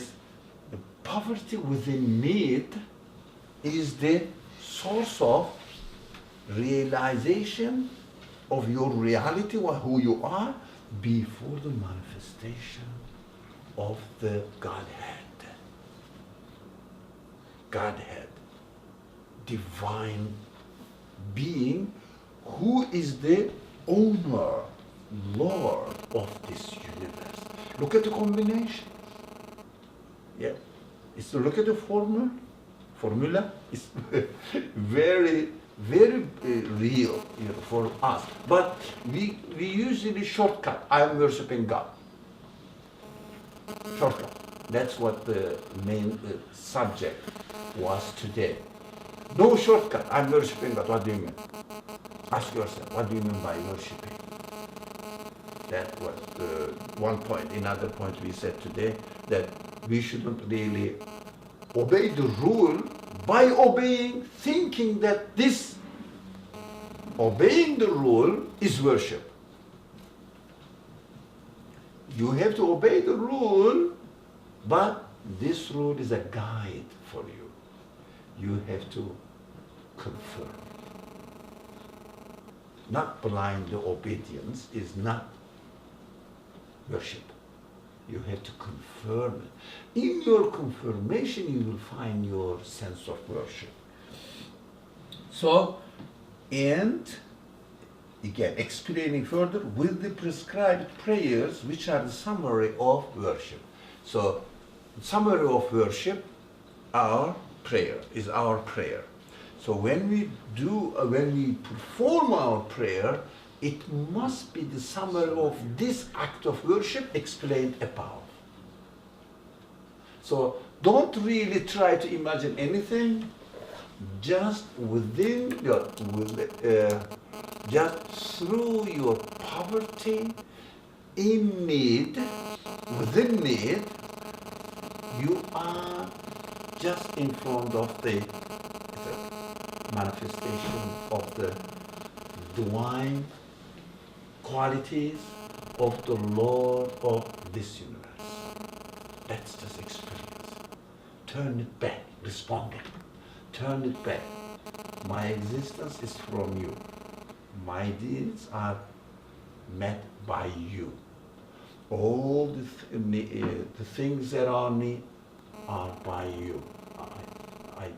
S1: poverty within need is the source of realization of your reality, who you are, before the manifestation of the Godhead. Godhead, divine being, who is the owner, Lord of this universe. Look at the combination. Yeah. Look at the formula. It's very, very real for us. But we usually shortcut. I'm worshiping God. Shortcut. That's what the main subject was today. No shortcut. I'm worshiping God. What do you mean? Ask yourself, what do you mean by worshiping? That was one point. Another point we said today, that we shouldn't really obey the rule by obeying, thinking that this obeying the rule is worship. You have to obey the rule, but this rule is a guide for you. You have to confirm. Not blind obedience is not worship. You have to confirm it. In your confirmation, you will find your sense of worship. So, and again, explaining further with the prescribed prayers, which are the summary of worship. So, summary of worship, our prayer is our prayer. So when we perform our prayer, it must be the summary of this act of worship explained above. So don't really try to imagine anything. Just within your, just through your poverty, in need, within need, you are just in front of the manifestation of the divine qualities of the Lord of this universe. That's just experience. Turn it back, responding. Turn it back. My existence is from you. My deeds are met by you. All the things around me are by you. I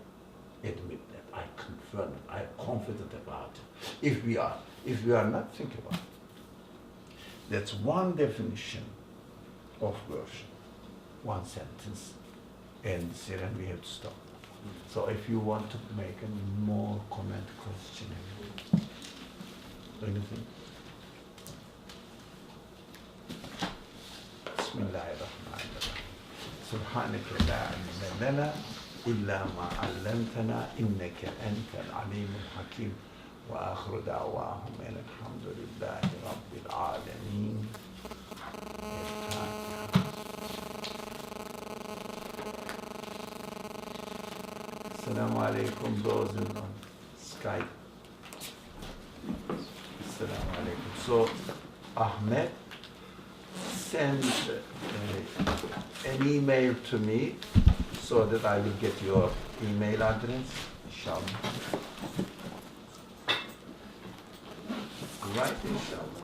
S1: admit that. I confirm it. I am confident about it. If we are not, think about it. That's one definition of worship. One sentence. And then we have to stop. So if you want to make a more comment, question, anything? Bismillahirrahmanirrahim. Subhanaka la ilma lana illa ma 'allamtana innaka antal alimul hakim. Wa akhiru da'wahum alhamdulillahi rabbil alamin. Assalamu alaikum, those on Skype. Assalamu alaikum. So, Ahmed, send an email to me so that I will get your email address, inshallah. Right, inshallah.